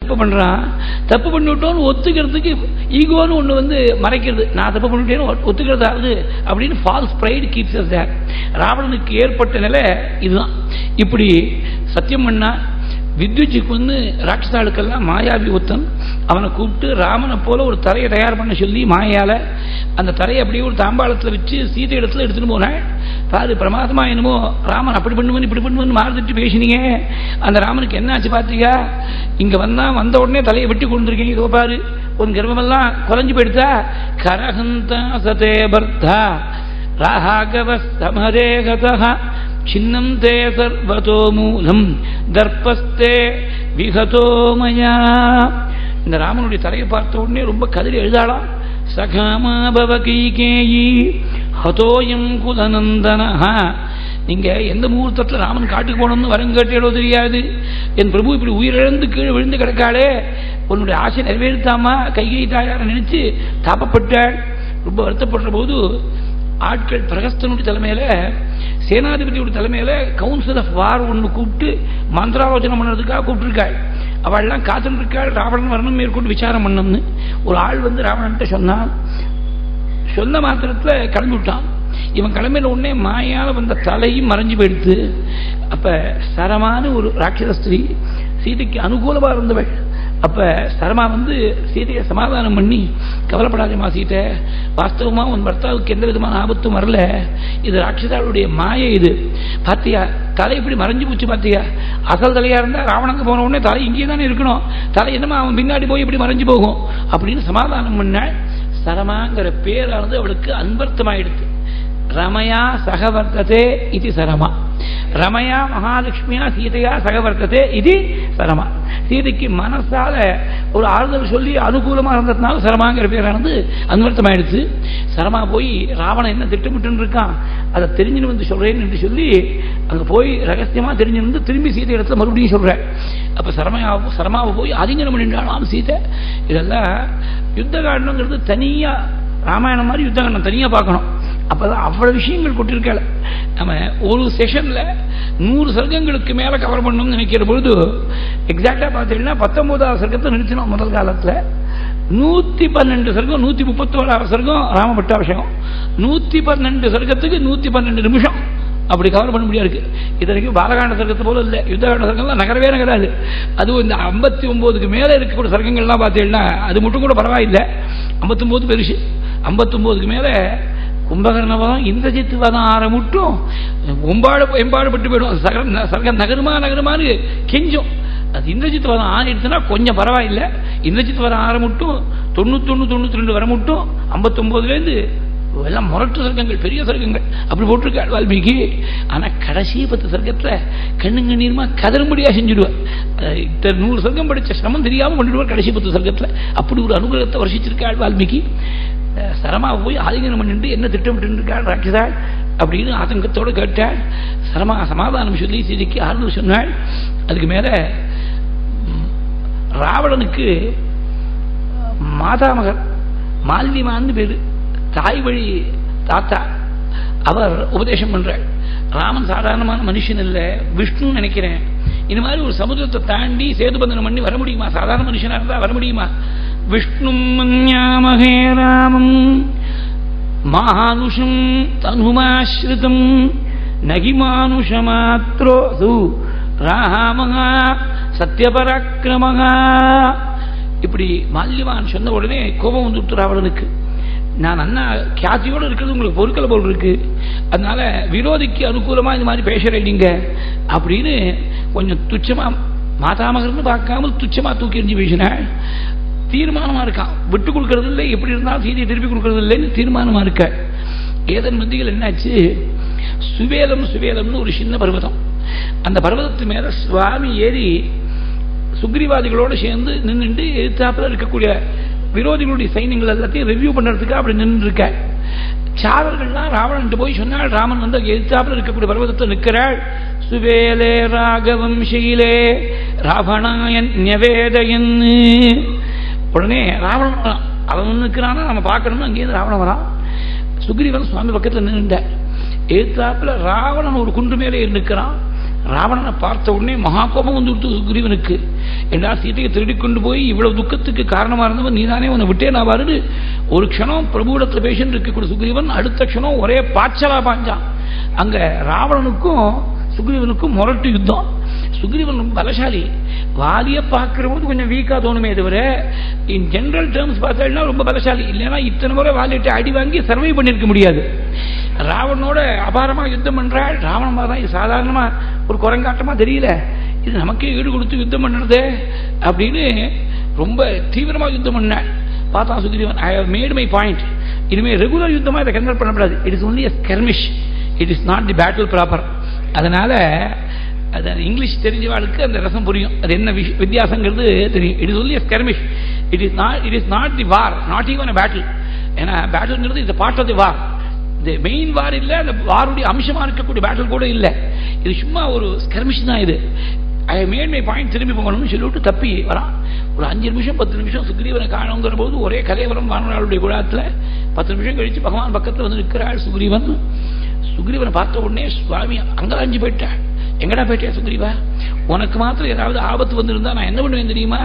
தப்பு பண்ணுறான். தப்பு பண்ணிவிட்டோன்னு ஒத்துக்கிறதுக்கு ஈகோன்னு ஒன்று மறைக்கிறது. நான் தப்பு பண்ணிவிட்டேன்னு ஒத்துக்கிறதாவது அப்படின்னு ஃபால்ஸ் ப்ரைடு கீப்ஸ் அஸ் தேர். ராவணனுக்கு ஏற்பட்ட நிலை இதுதான். இப்படி சத்தியம் பண்ணா வித்யுஜிக்கு ராட்சசாளுக்கெல்லாம் மாயாவி ஒத்தன் அவனை கூப்பிட்டு ராமனை போல ஒரு தரையை தயார் பண்ண சொல்லி மாயால அந்த தரையை அப்படியே ஒரு தாம்பாளத்தில் வச்சு சீதை இடத்துல எடுத்துட்டு போனேன். பாரு பிரமாதமா என்னமோ ராமன் அப்படி பண்ணுவேன் இப்படி பண்ணுவேன்னு மாறுதிட்டு பேசினீங்க. அந்த ராமனுக்கு என்ன ஆச்சு பார்த்தீங்க? இங்க வந்த உடனே தலையை வெட்டி கொண்டிருக்கீங்க. இதோ பாரு உன் கர்வமெல்லாம் குறைஞ்சு போயிடுதா? கரஹந்தா சதே பர்த்தா ராகவ சமரேகதா சின்னம் தே சர்வதோ மூலம் தர்பஸ்தே விகதோ மயா. இந்த ராமனுடைய தலையை பார்த்த உடனே ரொம்ப கதறி எழுதாளாம். சகாமா பவ கைகேயி ஹதோயம் குலநந்தனஹா. நீங்க எந்த முகூர்த்தத்தில் ராமன் காட்டுக்கு போனோம்னு வரம் கேட்டேடோ தெரியாது. என் பிரபு இப்படி உயிரிழந்து கீழே விழுந்து கிடக்காளே, உன்னுடைய ஆசை நிறைவேறுத்தாமா கைகை தாயார நினைச்சு தாப்பப்பட்டாள். ரொம்ப வருத்தப்படுற போது ஆட்கள் பிரகஸ்தனுடைய தலைமையில சேனாதிபதியோட தலைமையில கவுன்சில் ஆஃப் வார் ஒன்று கூப்பிட்டு மந்திராலோசனை பண்ணுறதுக்காக கூப்பிட்டுருக்காள். அவள்லாம் காத்துட்டு இருக்காள். ராவணன் வரணும் மேற்கொண்டு விசாரம் பண்ணணும்னு ஒரு ஆள் ராவணன்ட்ட சொன்னான். சொன்ன மாத்திரத்தில் கிளம்பி விட்டான். இவன் கிளம்பின உடனே மாயால வந்த தலையும் மறைஞ்சு போயிடுத்து. அப்ப சரமான ஒரு ராட்சத ஸ்திரீ சீதைக்கு அனுகூலமா இருந்தவள். அப்ப சரமா சீதையை சமாதானம் பண்ணி, கவலைப்படாதமா சீதை, வாஸ்தவமா உன் பர்த்தாவுக்கு எந்த விதமான ஆபத்தும் வரல, இது ராட்சசாளுடைய மாயை. இது பாத்தியா தலை இப்படி மறைஞ்சு போச்சு பாத்தியா? அசல் தலையா இருந்தா ராவணங்க போன உடனே தலை இங்கே தானே இருக்கணும், தலை என்னமா அவன் பின்னாடி போய் இப்படி மறைஞ்சு போகும் அப்படின்னு சமாதானம் பண்ண. சரமாங்கிற பேரானது அவளுக்கு அன்பர்த்தமாயிடுது. ரமயா சகவர்த்ததே இது சரமா. ரமயா மகாலட்சுமியா சீதையா சகவர்த்ததே இது சரமா. சீதைக்கு மனசால ஒரு ஆறுதல் சொல்லி அனுகூலமா இருந்ததுனால சரமாங்கிற பேரானது அன்வர்த்தமாயிடுச்சு. சரமா போய் ராவணன் என்ன திட்டமிட்டு இருக்கான் அதை தெரிஞ்சுன்னு சொல்றேன்னு என்று சொல்லி அங்க போய் ரகசியமா தெரிஞ்சு திரும்பி சீதை இடத்துல மறுபடியும் சொல்றேன். அப்ப சரமாவை போய் அதிகரம் பண்ணிட்டாலும் சீதை. இதெல்லாம் யுத்த காண்டங்கிறது தனியா ராமாயணம் மாதிரி யுத்த காண்டம் தனியா பார்க்கணும். அப்பதான் அவ்வளவு விஷயங்கள் கொட்டிருக்கல. நம்ம ஒரு செஷன்ல 100 சர்க்கங்களுக்கு மேல கவர் பண்ணணும்னு நினைக்கிற பொழுது எக்ஸாக்டா பார்த்தீங்கன்னா 19வது சர்க்கத்தை நிறுத்தினோம் முதல் காலத்துல. 112 சர்க்கம் 131வது சர்க்கம் ராமபட்டாபிஷேகம். 112 சர்க்கத்துக்கு 112 நிமிஷம் அப்படி கவர் பண்ண முடியாது. இதற்கு பாலகாண்ட சர்க்கத்தை போல இல்லை. யுத்தகாண்ட சர்க்கம்லாம் நகரவே நகராது. அதுவும் இந்த 59க்கு மேல இருக்கக்கூடிய சர்க்கங்கள்லாம் பார்த்தீங்கன்னா அது மட்டும் கூட பரவாயில்லை. 59 பெருசு. 59க்கு மேல கும்பகர்ணவதம் இந்திரஜித் வதம் ஆரம்பிட்டும் எம்பாடுபட்டு போயிடும். சர்க்கம் நகருமானு கெஞ்சும். அது இந்திரஜித் வதம் ஆயிடுச்சுன்னா கொஞ்சம் பரவாயில்லை. இந்திரஜித் வதம் ஆரம்பிட்டும் 91 92 வரமுட்டும் 59லேருந்து எல்லாம் முரட்டு சர்க்கங்கள், பெரிய சர்க்கங்கள் அப்படி போட்டிருக்காள் வால்மீகி. ஆனா கடைசி 10 சர்க்கத்துல கண்ணுங்க நீர்மா கதறும்படியா செஞ்சுடுவார். 100 சர்க்கம் படிச்ச சிரமம் தெரியாம பண்ணிடுவார் கடைசி 10 சர்க்கத்துல. அப்படி ஒரு அனுகிரகத்தை வருஷிச்சிருக்காள் வால்மீகி. சரமா போய் ஆலிங்கனம் பண்ணிட்டு என்ன திட்டமிட்டு இருக்காள் ராட்சசாள் அப்படின்னு ஆதங்கத்தோடு கேட்டாள். சரமா சமாதானம் சொல்லி சீதைக்கு ஆறுதல் சொன்னாள். அதுக்கு மேல ராவணனுக்கு மாதாமகர் மால்விமான்னு பேரு, தாய் வழி தாத்தா. அவர் உபதேசம் பண்றாள். ராமன் சாதாரணமான மனுஷன் இல்லை, விஷ்ணு நினைக்கிறேன். இந்த மாதிரி ஒரு சமுதிரத்தை தாண்டி சேதுபந்தனம் பண்ணி வர முடியுமா? சாதாரண மனுஷனா இருந்தா வர முடியுமா? விஷ்ணும் மன்யாமஹே ராமம் மானுஷம் தனுமாஸ்ருதம் நகி மானுஷமாத்ரோசு ராமஹா சத்யபராக்கிரமஹா. இப்படி மால்யவான் சொன்ன உடனே கோபம் வந்துட்டு ராவணனுக்கு. நான் அண்ணா கியாத்தியோடு இருக்கிறது உங்களுக்கு பொருட்களை போல் இருக்கு, அதனால விரோதிக்கு அனுகூலமா இந்த மாதிரி பேசுறேன் நீங்க அப்படின்னு கொஞ்சம் துச்சமா மாதாமகர்னு பார்க்காம துச்சமா தூக்கி எறிஞ்சு பேசினாள். தீர்மானமா இருக்கான், விட்டு கொடுக்கறது இல்லை, எப்படி இருந்தாலும் சீதையை திருப்பி கொடுக்கறது இல்லைன்னு தீர்மானமா இருக்க. ஏதன் மத்தியில் என்னாச்சு, சுவேதம்னு ஒரு சின்ன பர்வதம். அந்த பர்வதத்து மேல சுவாமி ஏறி சுக்ரீவாதிகளோடு சேர்ந்து நின்றுட்டு எதிர்த்தாப்புல இருக்கக்கூடிய விரோதிகளுடைய சைன்யங்கள் எல்லாத்தையும் ரிவ்யூ பண்றதுக்கு அப்படி நின்று இருக்க. சாரர்கள்லாம் ராவணன் போய் சொன்னாள், ராமன் எதிர்த்தாப்புல இருக்கக்கூடிய பர்வதத்தை நிற்கிறாள். சுவேலே ராகவம் ஷீலே ராவணாயன் நிவேதயன். உடனே ராவணன் அவன் நிற்கிறானா நம்ம பார்க்கணும்னு அங்கேயிருந்து ராவணன் வரான். சுக்ரீவன் சுவாமி பக்கத்தில் நின்றுட்ட. எதிர்த்தாப்புல ராவணன் ஒரு குண்டு மேலே நிற்கிறான். ராவணனை பார்த்த உடனே மகாகோபம் வந்து விட்டு சுக்ரீவனுக்கு, என்றா சீதையை திருடி கொண்டு போய் இவ்வளவு துக்கத்துக்கு காரணமா இருந்தவன் நீதானே, உன்னை விட்டே நான் வருது. ஒரு க்ஷணம் பிரபுடத்துல பேசிட்டு இருக்கக்கூடிய சுக்ரீவன் அடுத்த க்ஷணம் ஒரே பாய்ச்சலா பாஞ்சான். அங்க ராவணனுக்கும் சுக்ரீவனுக்கும் முரட்டு யுத்தம். சுக்ரீவன் ரொம்ப பலசாலி. வாலியை பார்க்கிற போது கொஞ்சம் வீக்கா தோணுமே தவிர இன் ஜெனரல் டேர்ம்ஸ் பார்த்தா ரொம்ப பலசாலி. இல்லைன்னா இத்தனை முறை வாலிட்டு அடி வாங்கி சர்வை பண்ணிருக்க முடியாது. ராவணனோட அபாரமா யுத்தம் பண்றாள். ராவணமா தான் இது சாதாரணமா ஒரு குரங்காட்டமா தெரியல, இது நமக்கே ஈடு கொடுத்து யுத்தம் பண்ணுறது அப்படின்னு ரொம்ப தீவிரமா யுத்தம் பண்ண பார்த்தா Sugreevan. I have made my point. இனிமே ரெகுலர் யுத்தமா இதை கன்வெர்ட் பண்ணக்கூடாது. It is only a skirmish, it is not the battle proper. அதனால அது இங்கிலீஷ் தெரிஞ்சவாளுக்கு அந்த ரசம் புரியும், அது என்ன வித்தியாசங்கிறது தெரியும். It is only a skirmish, it is not the war, not even a battle. ஏன்னா பேட்டில்ங்கிறது இஸ் பார்ட் ஆஃப் தி வார். இது மெயின் வார் இல்லை, அந்த வாருடைய அம்சமா இருக்கக்கூடிய பேட்டில் கூட இல்லை. இது சும்மா ஒரு ஸ்கர்மிஷ் தான். இது ஐ மேட் மை பாயிண்ட், திரும்பி போகணும்னு சொல்லிவிட்டு தப்பி வரான். ஒரு 5 நிமிஷம் 10 நிமிஷம் சுக்ரீவனை காணுங்கிற போது ஒரே கலைவரம் வானவர்களுடைய குழாத்தில் 10 நிமிஷம் கழிச்சு பகவான் பக்கத்தில் வந்து நிற்கிறாள் சுக்ரீவன். சுக்ரீவனை பார்த்த உடனே சுவாமி அங்கலாஞ்சு போயிட்டாள். எங்கடா போயிட்டே சுக்ரீவா, உனக்கு மாத்திரம் ஏதாவது ஆபத்து வந்திருந்தா நான் என்ன பண்ணுவேன் தெரியுமா?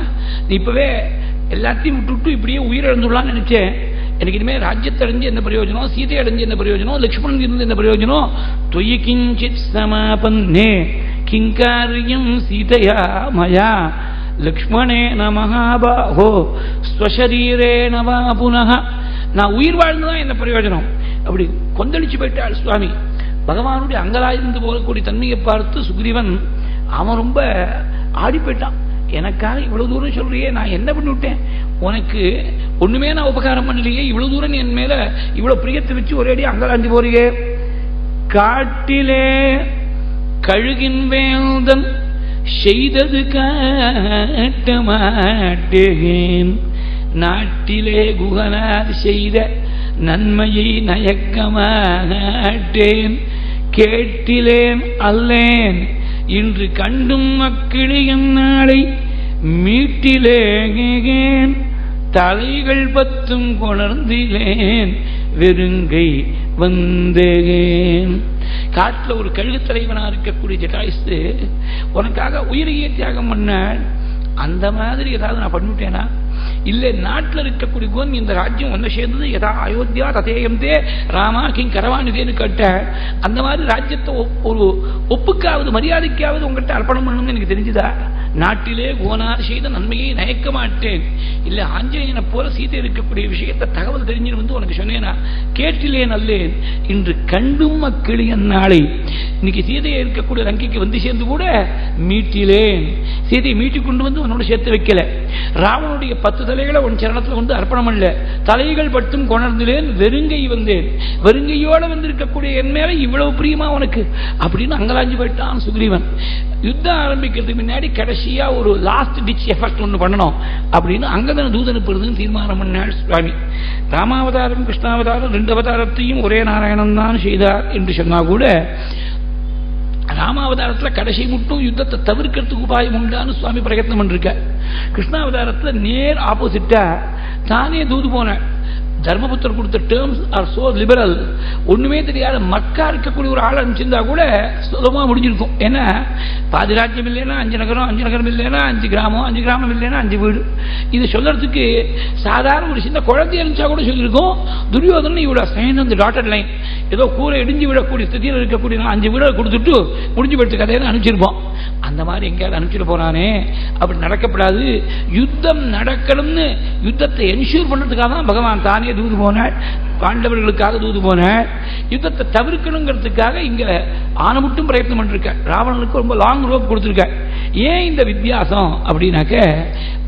நீ இப்பவே எல்லாத்தையும் விட்டுவிட்டு இப்படியே உயிரிழந்துடலான்னு நினைச்சேன். எனக்கு இனிமே ராஜ்யத்தை அடைஞ்சு என்ன பிரயோஜனம், சீதை அடைஞ்சு என்ன பிரயோஜனம், லக்ஷ்மணன் இருந்து என்ன பிரயோஜனம்? தொய்ய கிஞ்சித் சமாபன்னே கிங்காரியம் சீதையா மயா லக்ஷ்மணே நமஹாபாஹோ ஸ்வசரீரே நவா புனः. நான் உயிர் வாழ்ந்துதான் என்ன பிரயோஜனம்? அப்படி கொந்தளிச்சு போயிட்டாள் சுவாமி. பகவானுடைய அங்கலாயிருந்து போகக்கூடிய தன்மையை பார்த்து சுக்ரீவன் அவன் ரொம்ப ஆடி போயிட்டான். எனக்காக இவ்வளவு தூரம் சொல்றியே, நான் என்ன பண்ணிவிட்டேன்? உனக்கு ஒண்ணுமே நான் உபகாரம் பண்ணலையே, இவ்வளவு தூரம் என் மேல இவ்வளவு பிரியத்தை வச்சு ஒரேடி அங்கலாஞ்சி போறியே. காட்டிலே கழுகின் வேந்தன் செய்தது காட்ட மாட்டேன், நாட்டிலே குகனார் செய்த நன்மையை நயக்க மாட்டேன், கேட்டிலேன் அல்லேன் இன்று கண்டும் மக்கிளியன் நாளை மீட்டிலேன், தலைகள் 10 கொணர்ந்திலேன் வெறுங்கை வந்தேன். காட்டில் ஒரு கழுகு தலைவனா இருக்கக்கூடிய ஜட்டாயுசு உனக்காக உயிரையே தியாகம் பண்ண, அந்த மாதிரி ஏதாவது நான் பண்ணிவிட்டேனா? இல்லை, நாட்டில் இருக்கக்கூடிய குவன் இந்த ராஜ்யம் ஒன்ன சேர்ந்தது எதா அயோத்தியா ததேயந்தே ராமா கிங் கரவானிதேன்னு கேட்ட, அந்த மாதிரி ராஜ்யத்தை ஒரு ஒப்புக்காவது மரியாதைக்காவது உங்கள்கிட்ட அர்ப்பணம் பண்ணணும்னு எனக்கு தெரிஞ்சுதா? நாட்டிலே கோனார் செய்த நன்மையை நயக்க மாட்டேன். இல்லை, ஆஞ்சநேயனை போல சீதை இருக்கக்கூடிய விஷயத்தை தகவல் தெரிஞ்சு வந்து உனக்கு சொன்னேனா? கேட்டிலே நல்லேன் இன்று கண்டும் மக்கிளியன் நாளை. இன்னைக்கு சீதையை இருக்கக்கூடிய லங்கைக்கு வந்து சேர்ந்து கூட மீட்டிலேன், சீதையை மீட்டி கொண்டு வந்து உன்னோட சேர்த்து வைக்கல. ராவனுடைய 10 தலைகளை உன் சரணத்தில் வந்து அர்ப்பணம் அல்ல, தலைகள் 10 கொணர்ந்திலேன் வெறுங்கை வந்தேன். வெறுங்கையோட வந்திருக்கக்கூடிய என் மேல இவ்வளவு பிரியமா உனக்கு அப்படின்னு அங்கலாஞ்சு போயிட்டான் சுக்ரீவன். யுத்தம் ஆரம்பிக்கிறதுக்கு முன்னாடி கடைசியா ஒரு லாஸ்ட் டிச் எஃபெக்ட் ஒன்று பண்ணணும் அப்படின்னு அங்கதன தூதனுப்படுதுன்னு தீர்மானம் பண்ணாள் சுவாமி. ராமாவதாரம் கிருஷ்ணாவதாரம் 2 அவதாரத்தையும் ஒரே நாராயணன் தான் செய்தார் என்று சொன்னா கூட ராமாவதாரத்தில் கடைசி மட்டும் யுத்தத்தை தவிர்க்கிறதுக்கு உபாயம் உண்டான்னு சுவாமி பிரயத்னம் பண்ணிருக்க. கிருஷ்ணாவதாரத்தில் நேர் ஆப்போசிட்டா தானே தூது போன. தர்மபுத்தர் கொடுத்த டேர்ம்ஸ் ஆர் சோ லிபரல். ஒண்ணுமே தெரியாத மக்கா இருக்கக்கூடிய ஒரு ஆள் அனுப்பிச்சிருந்தா கூட சுலபமா முடிஞ்சிருக்கும். ஏன்னா பாதி ராஜ்யம் இல்லைன்னா 5 நகரம், 5 நகரம் இல்லைன்னா 5 கிராமம், 5 கிராமம் இல்லைன்னா 5 வீடு. இது சொல்றதுக்கு சாதாரண ஒரு சின்ன குழந்தை அனுப்பிச்சா கூட சொல்லியிருக்கோம். துரியோதனன் இவ்வளோ சைன் அந்த டாட்டட் லைன், ஏதோ கூரை இடிஞ்சு விடக்கூடிய ஸ்திதியில் இருக்கக்கூடிய 5 வீடை கொடுத்துட்டு முடிஞ்சு போயிட்டு கதையை அனுப்பிச்சிருப்போம். அந்த மாதிரி எங்கேயாவது அனுப்பிச்சிட்டு போறானே, அப்படி நடக்கப்படாது. யுத்தம் நடக்கணும்னு யுத்தத்தை என்ஷூர் பண்றதுக்காக தான் பகவான் தானே தூது போனாள். பாண்டவர்களுக்காக தூது போனாள். யுத்தத்தை தவிர்க்கணுங்கிறதுக்காக இங்க ஆன மட்டும் பிரயத்னம் பண்ணிருக்க. ராவணனுக்கு ரொம்ப லாங் ரோப் கொடுத்திருக்க. ஏன் இந்த வித்தியாசம் அப்படின்னாக்க,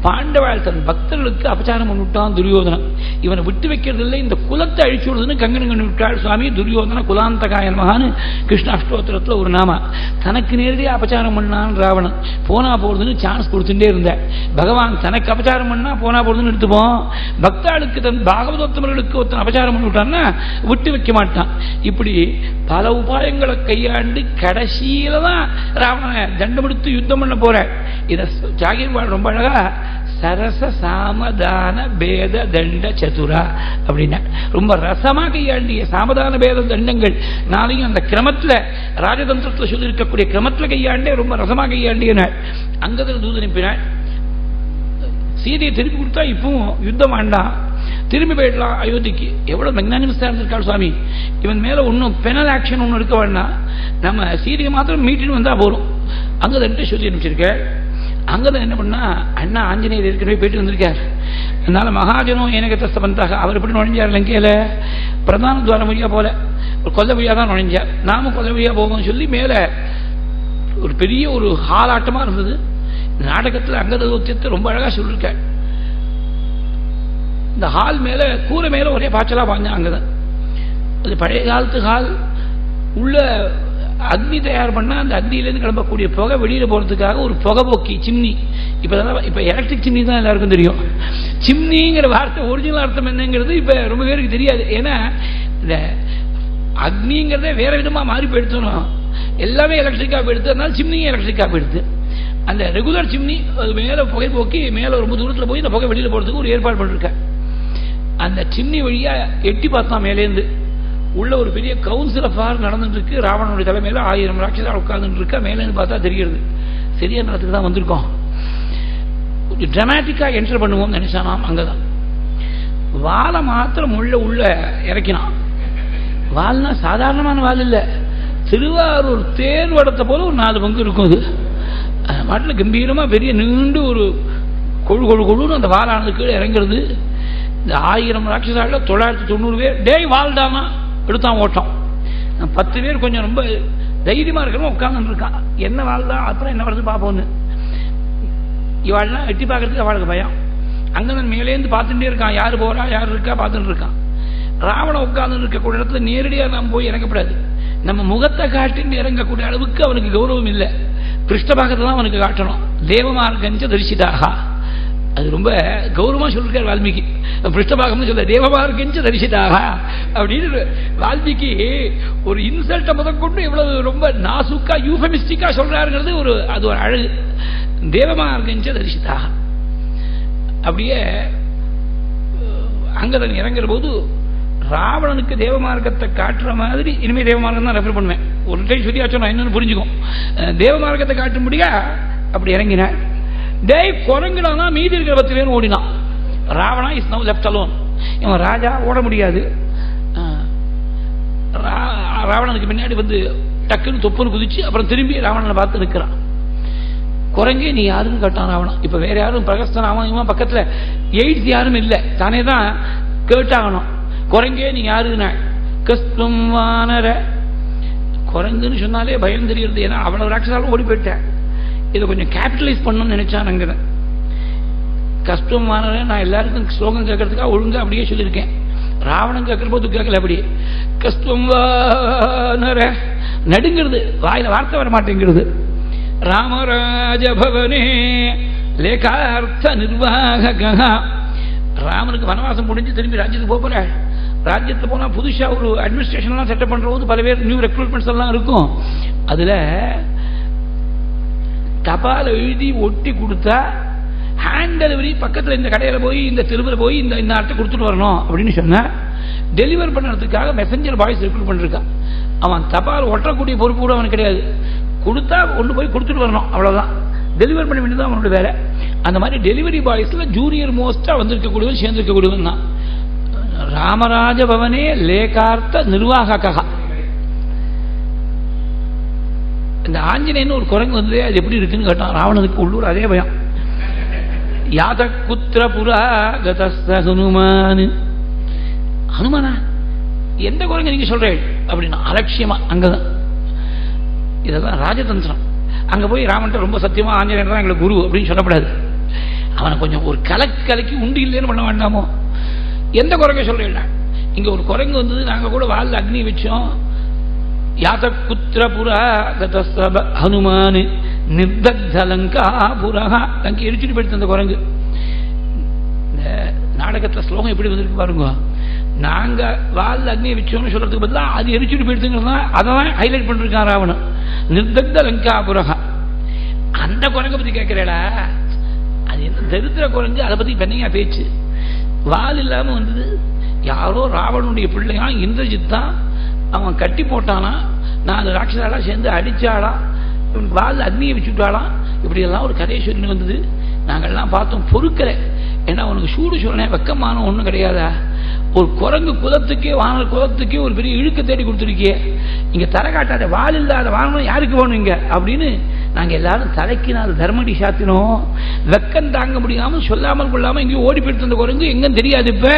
பாண்டவாள் தன் பக்தர்களுக்கு அபச்சாரம் பண்ணிவிட்டான் துரியோதனன். இவனை விட்டு வைக்கிறது இல்லை, இந்த குலத்தை அழிச்சு விடுதுன்னு கங்கணம் பண்ணி விட்டாள் சுவாமி. துரியோதன குலாந்தகாயன் மகான்னு கிருஷ்ண அஷ்டோத்திரத்தில் ஒரு நாம. தனக்கு நேரடியாக அபச்சாரம் பண்ணான் ராவணன். போனா போறதுன்னு சான்ஸ் கொடுத்துட்டே இருந்த பகவான் தனக்கு அபச்சாரம் பண்ணா போனா போறதுன்னு எடுத்துப்போம். பக்தாளுக்கு தன் பாகவதோத்தமர்களுக்கு ஒருத்தன் அபச்சாரம் பண்ணி விட்டான்னா விட்டு வைக்க மாட்டான். இப்படி பல உபாயங்களை கையாண்டு கடைசியில தான் ராவணனை தண்டமெடுத்து யுத்தம் பண்ண போற. இதை ஜாகிர்வாள் ரொம்ப அழகா சரச சாமதான பேத தண்ட சதுரா அப்படின்னா ரொம்ப ரசமா கையாண்டிய சாமதான பேத தண்டங்கள் நாளையும் அந்த கிரமத்துல ராஜதந்திரத்தில் சொல்லி இருக்கக்கூடிய கிரமத்துல கையாண்டே ரொம்ப ரசமா கையாண்டிய நாள். அங்கதில் தூது அனுப்பினாள். சீதையை திருப்பி கொடுத்தா இப்பவும் யுத்தம் வேண்டாம், திரும்பி போயிடலாம் அயோத்திக்கு. எவ்வளவு மெக்னானிமஸா இருந்திருக்காள் சுவாமி. இவன் மேல ஒன்னும் பெனல் ஆக்ஷன் ஒன்னும் இருக்க வேண்டாம், நம்ம சீதையை மாத்திரம் மீட்டின்னு வந்தா போறோம். அங்கதான் சொல்லி அனுப்பிச்சிருக்க. அங்கதான் என்ன பண்ணா, அண்ணா ஆஞ்சநேயர் ஏற்கனவே போயிட்டு வந்திருக்கார். அதனால மகாஜனோ ஏனகத்த பந்தாக அவர் எப்படி நுழைஞ்சார் லங்கையில, பிரதான துவாரம் வழியா போல கொல்ல வழியா தான் நுழைஞ்சார். நாம கொல்ல வழியா போவோம்னு சொல்லி மேல ஒரு பெரிய ஒரு ஹாலாட்டமா இருந்தது. நாடகத்தில் அங்கதத்தை ரொம்ப அழகா சொல்லிருக்காள். இந்த ஹால் மேல கூரை மேல ஒரே பாய்ச்சலா பாஞ்சான். அங்கதான் அது பழைய காலத்து ஹால். உள்ள அக்னி தயார் பண்ணா அந்த அக்னியிலேருந்து கிளம்பக்கூடிய புகை வெளியில போறதுக்காக ஒரு புகை போக்கி சிம்னி. இப்ப எலக்ட்ரிக் சிம்னி தான் எல்லாருக்கும் தெரியும். சிம்னிங்கிற வார்த்தை ஒரிஜினல் அர்த்தம் என்னங்கிறது இப்ப ரொம்ப பேருக்கு தெரியாது. ஏன்னா இந்த அக்னிங்கிறதே வேற விதமா மாறி போயிடுத்தோம். எல்லாமே எலக்ட்ரிக்கா போயிடுது. அதனால சிம்னியும் எலக்ட்ரிக்கா போயிடுது. அந்த ரெகுலர் சிம்னி அது மேல புகை போக்கி மேல ரொம்ப தூரத்தில் போய் இந்த புகை வெளியில போறதுக்கு ஒரு ஏற்பாடு பண்ணிருக்க. அந்த சிம்னி வழியா எட்டி பார்த்தா மேலேந்து உள்ள ஒரு பெரிய கவுன்சில் ஆஃப் வார் நடந்துட்டு இருக்கு. ராவணனுடைய தலைமையில 1000 ராட்சசால் உட்கார்ந்துட்டு இருக்கா. மேலேருந்து பார்த்தா தெரிகிறது. சரியான நேரத்துக்கு தான் வந்திருக்கோம். கொஞ்சம் டிராமாட்டிக்கா என்டர் பண்ணுவோம் நினைச்சானாம். அங்கதான் வாழை மாத்திரம் உள்ள இறக்கினான். வால்னா சாதாரணமான வால் இல்ல, திருவாரூர் தேர் வடத்தை போல ஒரு 4 பங்கு இருக்கும். அது மாட்டில் கம்பீரமா பெரிய நீண்டு ஒரு கொழுன்னு அந்த வாலானது கீழே இறங்குறது. இந்த 1000 ராட்சசால 990 பேர் டேய் வாழ்தானா எடுத்தான் ஓட்டம். 10 பேர் கொஞ்சம் ரொம்ப தைரியமா இருக்கிறவங்க உட்கார்ந்து இருக்கான். என்ன வாழ்தான் அப்புறம் என்ன வருது பார்ப்போன்னு. இவாள்லாம் எட்டி பார்க்கறதுக்கு அவளுக்கு பயம். அங்கதான் மேலேருந்து பார்த்துட்டே இருக்கான். யாரு போறா யாரு இருக்கா பார்த்துட்டு இருக்கான். ராவணன் உட்கார்ந்து இருக்கக்கூடிய இடத்துல நேரடியா நாம் போய் இறங்கப்படாது. நம்ம முகத்தை காட்டின்னு இறங்கக்கூடிய அளவுக்கு அவனுக்கு கௌரவம் இல்லை. பிருஷ்டபாகத்தை தான் அவனுக்கு காட்டணும். தேவமார்கஞ்ச தரிசிதாக அது ரொம்ப கௌரவமா சொல்லிருக்கார் வால்மீகி. பிருஷ்டபாகம்னு சொல்ல தேவமார்கஞ்ச தரிசிதாக அப்படின்னு வால்மீகி ஒரு இன்சல்ட்டை முதற்கொண்டு எவ்வளவு ரொம்ப நாசுக்கா யூஃபமிஸ்டிக்கா சொல்றாருங்கிறது அது ஒரு அழகு. தேவமார்கஞ்ச தரிசிதாக அப்படியே அங்கதான் இறங்குற போது ராவணனுக்கு தேவமார்க்கத்தை காட்டுற மாதிரி இனிமே தேவமார்க்கம் தான் ரெஃபர் பண்ணுவேன். ஒரு டைம் சொல்லியாச்சும் நான் என்னன்னு புரிஞ்சுக்கும். தேவமார்க்கத்தை காட்டும்படியா அப்படி இறங்கினாள். டேய் குரங்குனா மீதி இருக்கிற 10 பேரும் ஓடினான். Ravana is now left alone. இவன் ராஜா ஓட முடியாது. ராவணனுக்கு பின்னாடி வந்து டக்குன்னு தொப்புன்னு குதிச்சு அப்புறம் திரும்பி ராவணனை பார்த்து நிற்கிறான். குரங்கே நீ யாருன்னு கேட்டான் ராவணன். இப்ப வேற யாரும் பிரகஸ்தன் அவன் பக்கத்துல எய்ட்ஸ் யாரும் இல்லை, தானே தான் கேட்டாகணும். குரங்கே நீ யாருன்னா கஸ்தும் வானர. குரங்குன்னு சொன்னாலே பயம் தெரியுது. ஏன்னா அவ்வளவு ராட்சசாலும் ஓடி போயிட்டேன். இதை கொஞ்சம் கேபிட்டலைஸ் பண்ணணும்னு நினைச்சான். அங்க கஸ்தும் வானர நான் எல்லாருக்கும் ஸ்லோகம் கேட்கறதுக்காக ஒழுங்கா அப்படியே சொல்லியிருக்கேன். ராவணன் கேட்கிற போது கேட்கல. அப்படியே கஸ்தும் வானர நடுங்கிறது, வாயில வார்த்தை வர மாட்டேங்கிறது. ராமராஜ பவனே லேகார்த்த நிர்வாக. ராமனுக்கு வனவாசம் முடிஞ்சு திரும்பி ராஜ்யத்துக்கு போற. ராஜ்யத்துல போனா புதுசா ஒரு அட்மினிஸ்ட்ரேஷன் எல்லாம் செட்டப் பண்ற போது பல பேர் நியூ ரெக்ரூட்மெண்ட்ஸ் எல்லாம் இருக்கும். அதுல தபால எழுதி ஒட்டி கொடுத்தா ஹேண்ட் டெலிவரி பக்கத்துல இந்த கடையில போய் இந்த தெருவில் போய் இந்த அட்டை கொடுத்துட்டு வரணும் அப்படின்னு சொன்னா டெலிவர் பண்ணுறதுக்காக மெசஞ்சர் பாய்ஸ் ரெக்ரூட் பண்ணிருக்கான். அவன் தபால் ஒட்டக்கூடிய பொறுப்பு கூட அவனுக்கு கிடையாது. கொடுத்தா கொண்டு போய் கொடுத்துட்டு வரணும், அவ்வளவுதான். டெலிவர் பண்ண வேண்டியது அவனோட வேலை. அந்த மாதிரி டெலிவரி பாய்ஸ்ல ஜூனியர் மோஸ்டா வந்திருக்கக்கூடியவன் சேர்ந்திருக்கக்கூடியவன் தான். ராமராஜ பவனே லேகார்த்த நிர்வாக. இந்த ஆஞ்சநேயன் ஒரு குரங்கு வந்து அது எப்படி இருக்குன்னு கேட்டான். ராவணனுக்கு உள்ளூர் அதே பயம். யாத குத்திர புரா கதஸ்த ஹனுமான். ஹனுமானா எந்த குரங்கு நீங்க சொல்றேன் அப்படின்னா அலட்சியமா. அங்கதான் இதெல்லாம் ராஜதந்திரம். அங்க போய் ராமன் ரொம்ப சத்தியமா ஆஞ்சநேயர் தான் எங்களுக்கு குரு அப்படின்னு சொல்லப்படாது. அவனை கொஞ்சம் ஒரு கலக்கி உண்டு இல்லைன்னு பண்ண வேண்டாமோ. எந்த குரங்க சொல்றேன். இங்க ஒரு குரங்கு வந்தது, நாங்க கூட வால்ல அக்னி வச்சோம். யாத குத்திர புரா கதஸ்த ஹனுமான் நிர்தக்த லங்கா புரஹா. லங்கை எரிச்சுட்டு போயிடுத்து அந்த குரங்கு. இந்த நாடகத்துல ஸ்லோகம் எப்படி வந்திருக்கு பாருங்க. நாங்க வால்ல அக்னி வச்சோம்னு சொல்றதுக்கு பதிலாக அது எரிச்சுட்டு போயிடுதுங்கிறதா அதான் ஹைலைட் பண்ணிருக்கான் ராவணன். நிர்தக்த லங்கா புரஹா. அந்த குரங்கை பத்தி கேட்கிறேடா, அது என்ன தரித்திர குரங்கு, அதை பத்தி பெண்ணையா பேச்சு. வால் இல்லாம வந்தது. யாரோ ராவணனுடைய பிள்ளையா இந்திரஜித் தான் அவன் கட்டி போட்டானா, 4 ராட்சசாலா சேர்ந்து அடிச்சாளா, வால் அக்னியை வச்சுட்டாளாம். இப்படி எல்லாம் ஒரு கதையை சொல்லி வந்தது. நாங்கள்லாம் பார்த்தோம், பொறுக்கல. ஏன்னா அவனுக்கு சூடு சொல்லணும், வெக்கமான ஒன்றும் கிடையாதா? ஒரு குரங்கு குலத்துக்கே, வானல் குலத்துக்கே ஒரு பெரிய இழுக்க தேடி கொடுத்துருக்கிய, இங்க தர காட்டாத, வால் இல்லாத வாங்கணும் யாருக்கு வேணும் இங்க அப்படின்னு நாங்க எல்லாரும் தலைக்கு 4 தர்மடி சாத்தினோம். வெக்கம் தாங்க முடியாமல் சொல்லாமல் கொள்ளாமல் எங்கேயும் ஓடி போயிட்டு இருந்த குரங்கு எங்கன்னு தெரியாது. இப்ப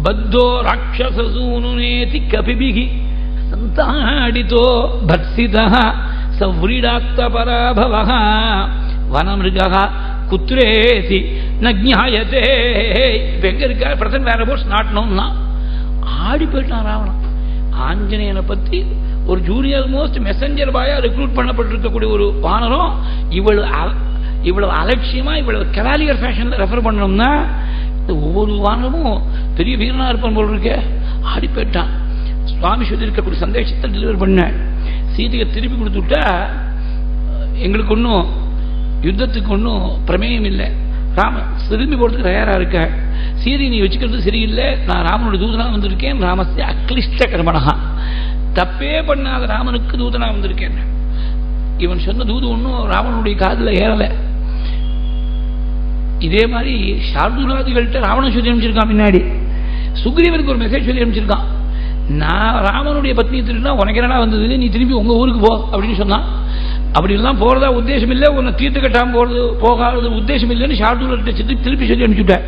பத்தோ ராட்சசூனுநேதி கபிபிகி சந்தாடிதோ பத்சிதா சவ்ரீடாக்த பராபவஹ வனமிருகா குத்ரேதி நஜ்ஞாயதே. இப்ப எங்க இருக்கா? பிரசன்ட் வேர் அபவுட்ஸ் நாட் நோன்னா ஆடி போயிட்டான் ராவணன். ஆஞ்சநேயனை பத்தி ஒரு ஜூனியர் மோஸ்ட் மெசஞ்சர் பாயா ரெக்ரூட் பண்ணப்பட்டிருக்கக்கூடிய ஒரு வானரம் இவ்வளவு அலட்சியமா, இவ்வளவு கவாலியர் ஃபேஷன்ல ரெஃபர் பண்ணணும்னா ஒவ்வொரு வானமும் பெரிய வீரனா இருப்பான் போல் இருக்க. ஆடி போயிட்டான். சுவாமி சொல்லி இருக்கக்கூடிய சந்தேஷத்தை டெலிவர் பண்ண சீதையை திருப்பி கொடுத்துட்டா எங்களுக்கு ஒன்றும் யுத்தத்துக்கு ஒன்றும் பிரமேயம் இல்லை. ராமன் திரும்பி போறதுக்கு தயாரா இருக்க. சீதை நீ வச்சுக்கிறது சரியில்லை, நான் ராமனுடைய தூதனா வந்திருக்கேன். ராமஸ்ய அக்லிஷ்ட கர்மணா, தப்பே பண்ணாத ராமனுக்கு தூதனா வந்திருக்கேன். இவன் சொன்ன தூது ஒன்றும் ராவனுடைய காதுல ஏறல. இதே மாதிரி சார்துலாதிகள்கிட்ட ராவணன் சொல்லி அனுப்பிச்சிருக்கான். பின்னாடி சுக்ரீவனுக்கு ஒரு மெசேஜ் சொல்லி அனுப்பிச்சிருக்கான். நான் ராமனுடைய பத்னி திருடினா உனக்கு என்னடா வந்தது, நீ திரும்பி உங்க ஊருக்கு போ அப்படின்னு சொன்னான். அப்படி எல்லாம் போறதா உத்தேசம் இல்லை, உன்னை தீர்த்து கட்டாம போறது போகாத உத்தேசம் இல்லைன்னு சார்துலர்கிட்ட திருப்பி சொல்லி அனுப்பிச்சுட்டேன்.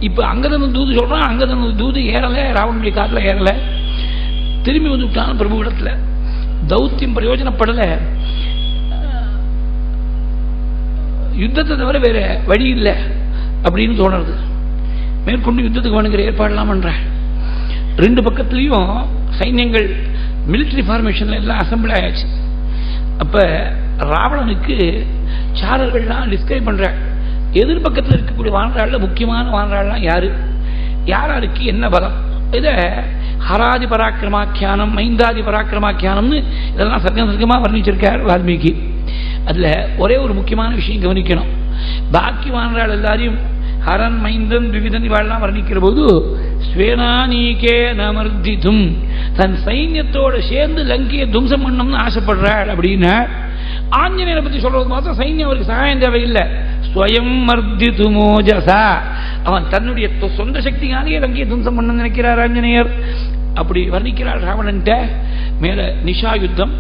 இப்ப அங்கதன தூது சொல்றான், அங்கதன தூது ஏறல, ராவனுடைய காதுல ஏறல. திரும்பி வந்து விட்டான் பிரபு இடத்துல. தௌத்தியம் பிரயோஜனப்படல. யுத்தத்தை தவிர வேற வழி இல்லை அப்படின்னு தோணுறது. மேற்கொண்டு யுத்தத்துக்கு வேணுங்கிற ஏற்பாடுலாம் பண்ற. 2 பக்கத்துலயும் சைன்யங்கள் மிலிட்டரி ஃபார்மேஷன்ல எல்லாம் அசம்பிள் ஆயாச்சு. அப்ப ராவணனுக்கு சாரர்கள்லாம் டிஸ்கிரைப் பண்ற. எதிர்பக்கத்தில் இருக்கக்கூடிய வானராள்ல முக்கியமான வானராள்லாம் யாரு, யாருக்கு என்ன பலம், இத ஹராதி பராக்கிரமாக்கியானம், மைந்தாதி பராக்கிரமாக்கியானம்னு இதெல்லாம் சர்க்கமா வர்ணிச்சிருக்கார் வால்மீகி. அதுல ஒரே ஒரு முக்கியமான விஷயம் கவனிக்கணும். பாக்கி வானராள் எல்லாரையும் ஹரன் மைந்தன் விவிதன் இவாள்லாம் வர்ணிக்கிற போது ஸ்வேனானீகே நமர்திதும், தன் சைன்யத்தோட சேர்ந்து லங்கையை தும்சம் பண்ணணும்னு ஆசைப்படுறாள் அப்படின்னா, ஆஞ்சநேயரை பத்தி சொல்றது மாத்திரம் சைன்யம் அவருக்கு சகாயம் தேவையில்லை. ஸ்வயம் மர்திது மோஜசா, அவன் தன்னுடைய சொந்த சக்தியாலேயே லங்கையை தும்சம் பண்ண நினைக்கிறார் ஆஞ்சநேயர். அப்படி வர்ணிக்கிறார் ராவணன்ட்ட. மேல நிஷா யுத்தம்,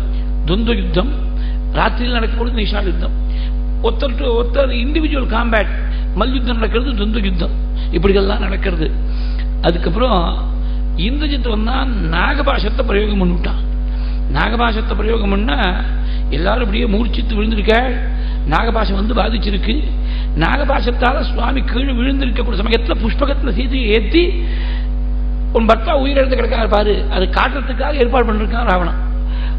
துந்து யுத்தம், ராத்திரியில் நடக்கக்கூடிய நிஷா யுத்தம், ஒருத்தர் இண்டிவிஜுவல் காம்பேட் மல்யுத்தம் நடக்கிறது, துந்து யுத்தம், இப்படிகள்லாம் நடக்கிறது. அதுக்கப்புறம் இந்திரஜித் வந்தா நாகபாசத்தை பிரயோகம் பண்ணிவிட்டான். நாகபாசத்தை பிரயோகம் பண்ணா எல்லாரும் அப்படியே மூர்ச்சித்து விழுந்திருக்க. நாகபாசம் வந்து பாதிச்சிருக்கு. நாகபாசத்தால சுவாமி கீழே விழுந்திருக்கக்கூடிய சமயத்தில் புஷ்பகத்தில் சீதையை ஏற்றி உன் பர்த்தா உயிரிழந்து கிடக்காரு பாரு, அது காட்டுறதுக்காக ஏற்பாடு பண்ணிருக்கான் ராவணன்.